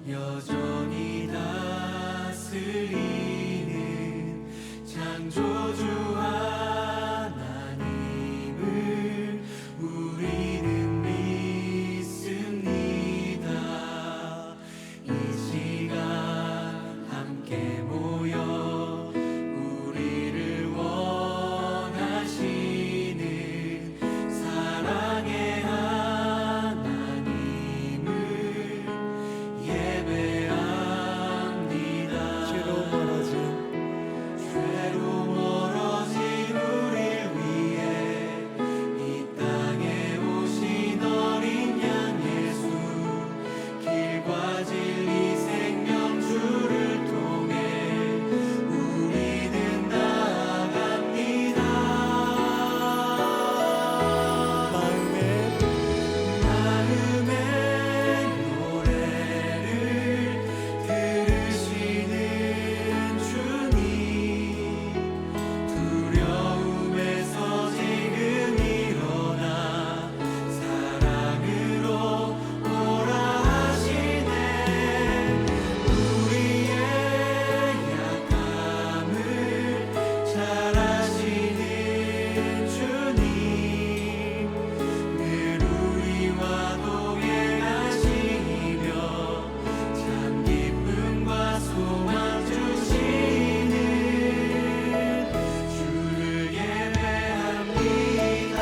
여전히 다스리는 창조주 하나님을 우리는 믿습니다. 이 시간 함께 모여 우리를 원하시는 사랑의 하나님을 예배합니다. 죄로 멀어진 우릴 위해 이 땅에 오신 어린 양 예수, 길과 진리 생명주를 통해 우리는 나아갑니다. 마음의 노래를 들으시는 주님, 두려움에서 지금 일어나 사랑으로 오라 하시네. 우리의 약함을 잘 아시는 주님, 늘 우리와 동행하시며 참 기쁨과 소망 주시는 주를 예배합니다.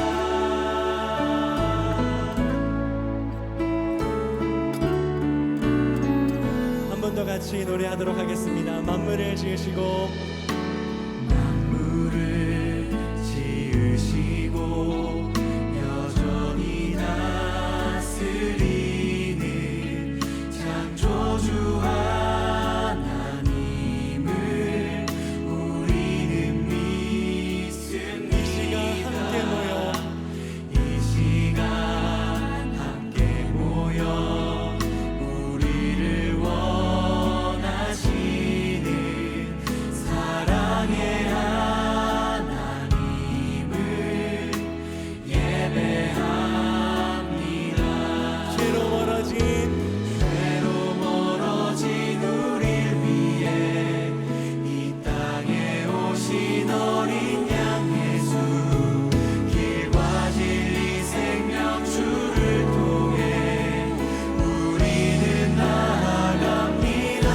한 번 더 같이 노래하도록 하겠습니다. 만물을 지으시고 만물을 지으시고 여전히 다스리는 창조주 하나님을 우리는 믿습니다. 이 시간 함께 모여 우리를 원하시는 사랑의 하나님을 예배합니다. 죄로 멀어진 우릴 위해 이 땅에 오신 어린 양 예수, 길과 진리 생명주를 통해 우리는 나아갑니다.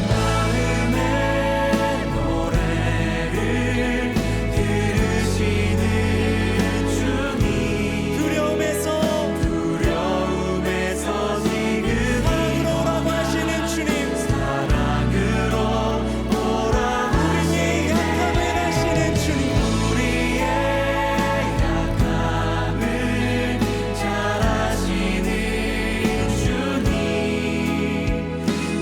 마음의 노래를 들으시는 주님, 두려움에서 지금 일어나고 하시는 주님, 사랑으로 오라 우리의 약함을 아시는 주님, 우리의 약함을 잘 아시는 주님,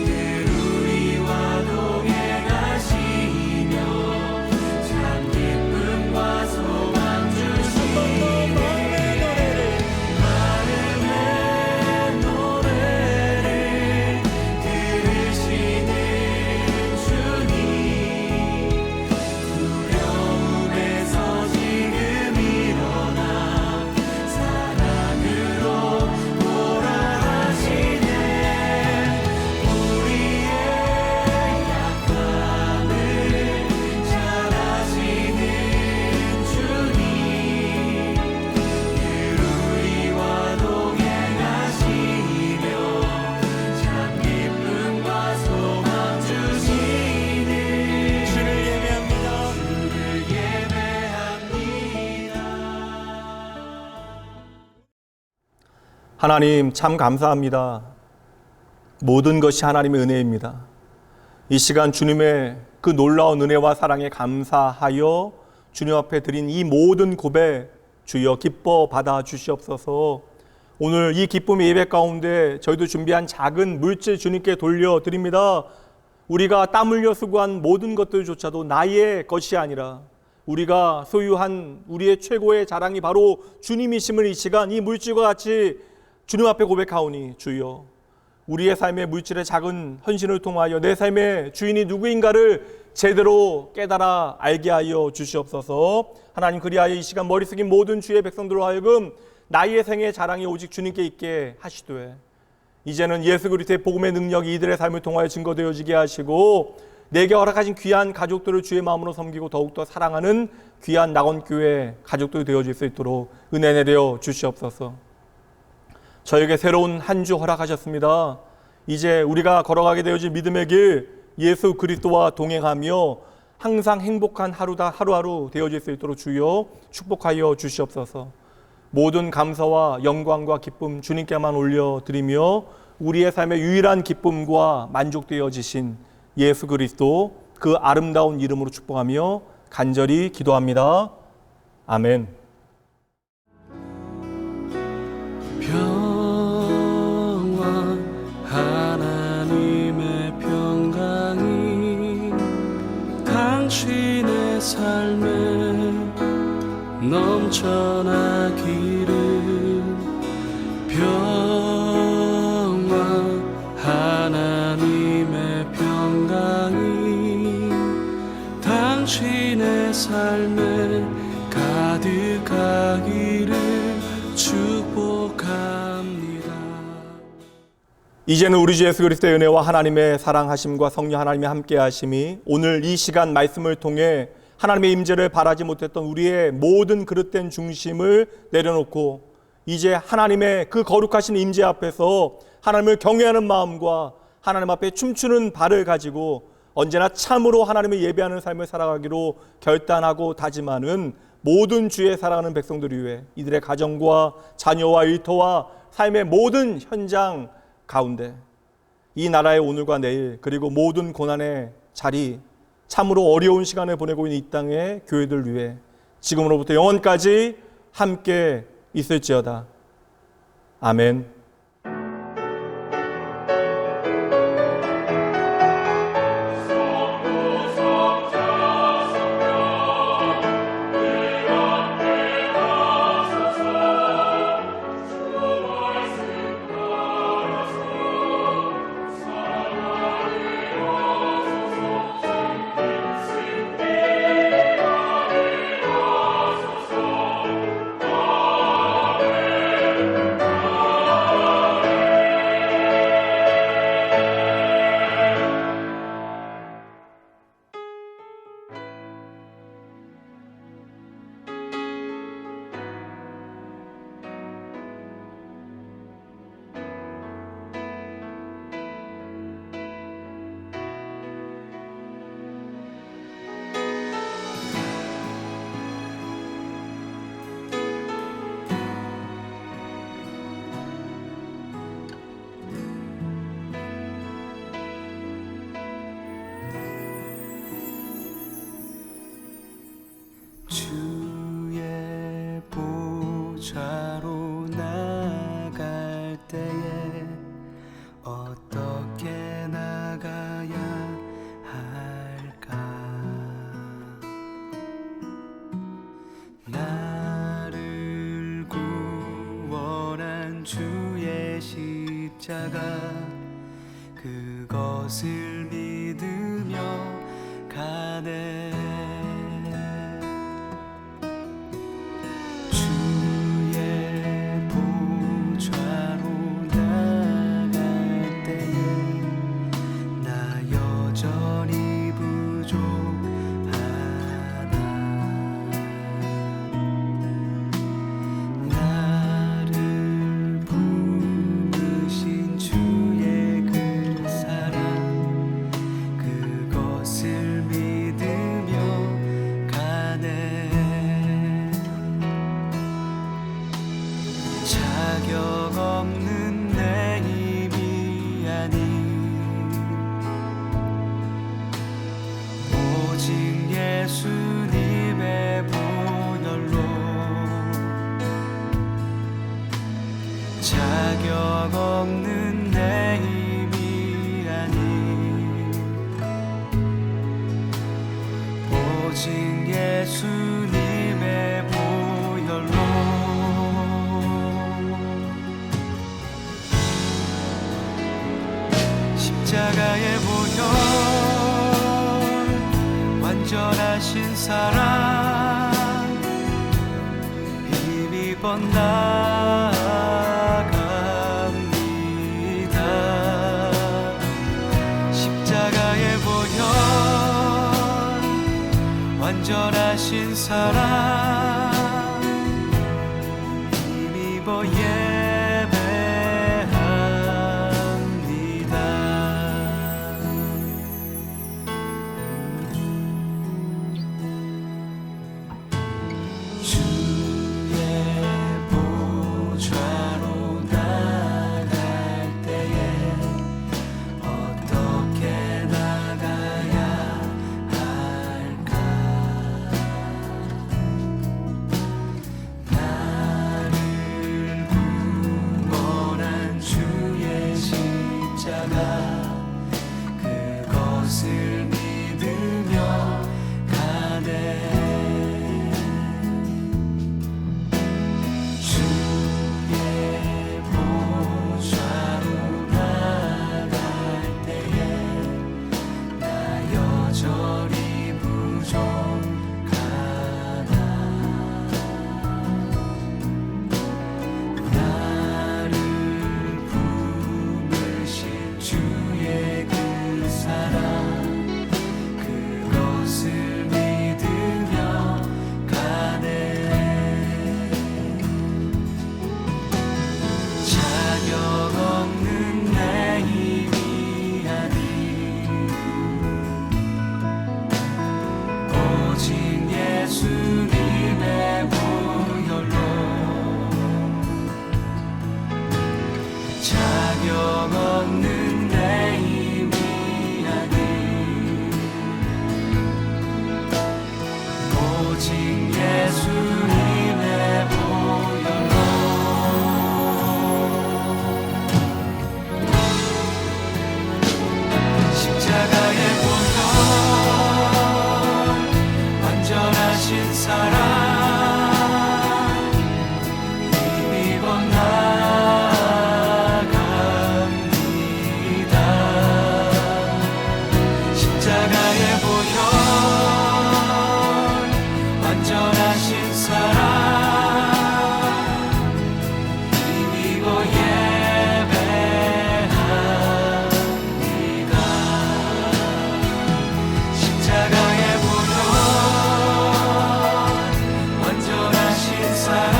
늘 우리와 동행하시며 참 기쁨과 소망 주시는 마음의 노래를 들으시는 주님, 두려움에서 지금 일어나 사랑으로 오라 하시네. 우리의 약함을 잘 아시는 주님, 늘 우리와 동행하시며 참 기쁨과 소망 주시는 주를 예배합니다. 하나님 참 감사합니다. 모든 것이 하나님의 은혜입니다. 이 시간 주님의 그 놀라운 은혜와 사랑에 감사하여 주님 앞에 드린 이 모든 고백 주여 기뻐 받아 주시옵소서. 오늘 이 기쁨의 예배 가운데 저희도 준비한 작은 물질 주님께 돌려드립니다. 우리가 땀 흘려 수고한 모든 것들조차도 나의 것이 아니라 우리가 소유한 우리의 최고의 자랑이 바로 주님이심을 이 시간 이 물질과 같이 주님 앞에 고백하오니 주여 우리의 삶의 물질의 작은 헌신을 통하여 내 삶의 주인이 누구인가를 제대로 깨달아 알게 하여 주시옵소서. 하나님 그리하여 이 시간 머리 숙인 모든 주의 백성들로 하여금 나의 생의 자랑이 오직 주님께 있게 하시되 이제는 예수 그리스도의 복음의 능력이 이들의 삶을 통하여 증거되어지게 하시고 내게 허락하신 귀한 가족들을 주의 마음으로 섬기고 더욱더 사랑하는 귀한 낙원교회 가족들이 되어질 수 있도록 은혜 내려 주시옵소서. 저에게 새로운 한 주 허락하셨습니다. 이제 우리가 걸어가게 되어질 믿음의 길 예수 그리스도와 동행하며 항상 행복한 하루하루 되어질 수 있도록 주여 축복하여 주시옵소서. 모든 감사와 영광과 기쁨 주님께만 올려드리며 우리의 삶의 유일한 기쁨과 만족되어지신 예수 그리스도 그 아름다운 이름으로 축복하며 간절히 기도합니다. 아멘. 평화 하나님의 평강이 당신의 삶에 넘쳐나기를 평화 하나님의 평강이 당신의 삶에 가득하기를 축복합니다. 이제는 우리 주 예수 그리스도의 은혜와 하나님의 사랑하심과 성령 하나님의 함께하심이 오늘 이 시간 말씀을 통해 하나님의 임재를 바라지 못했던 우리의 모든 그릇된 중심을 내려놓고 이제 하나님의 그 거룩하신 임재 앞에서 하나님을 경외하는 마음과 하나님 앞에 춤추는 발을 가지고 언제나 참으로 하나님을 예배하는 삶을 살아가기로 결단하고 다짐하는 모든 주의 사랑하는 백성들을 위해 이들의 가정과 자녀와 일터와 삶의 모든 현장 가운데 이 나라의 오늘과 내일 그리고 모든 고난의 자리 참으로 어려운 시간을 보내고 있는 이 땅의 교회들 위해 지금으로부터 영원까지 함께 있을지어다. 아멘. 주의 보좌로 나갈 때에 어떻게 나가야 할까? 나를 구원한 주의 십자가 그것을 믿으며 가네. 그것을 믿으며 자격 없는 내 힘이 아닌 오직 예수님의 보혈로 십자가의 보혈 완전하신 사랑 힘입어 나아갑니다. 십자가의 보혈 완전하신 사랑 힘입어 그것을 믿으며 가네. 주의 보좌로 나갈 때에 나 여전히 부족하다. 나를 품으신 주의 그 사랑 그것을 믿으며 가네. 자격 없는 내 힘이 아닌 오직 예수님의 보혈로 자격 없는 내 힘이 아닌 오직 예수님의 보혈로 십자가의 보혈 완전하신 사랑 힘입어 나아갑니다. 십자가의 보혈 완전하신 사랑 힘입어 예배합니다. 십자가의 보혈 완전하신 사랑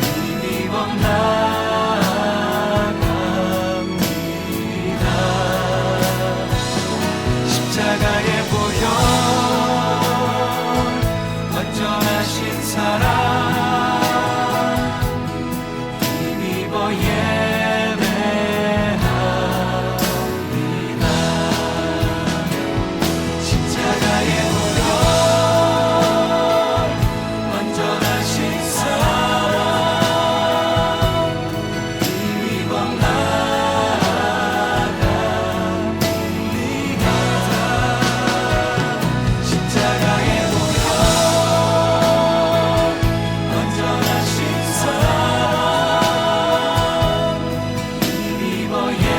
힘입어 나아갑니다. 십자가의 보혈 완전하신 사랑 힘입어 예배합니다. 십자가의 보혈 완전하신 사랑 힘입어 나아갑니다. 십자가의 보혈 완전하신 사랑 힘입어 예배합니다.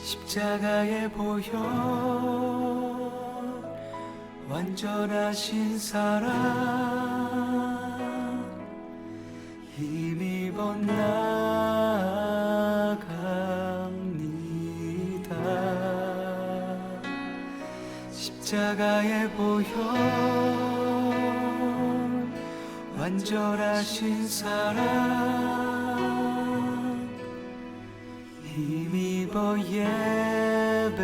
십자가의 보혈 완전하신 사랑 힘입어 나아갑니다. 십자가의 보혈 완전하신 사랑 힘입어 예배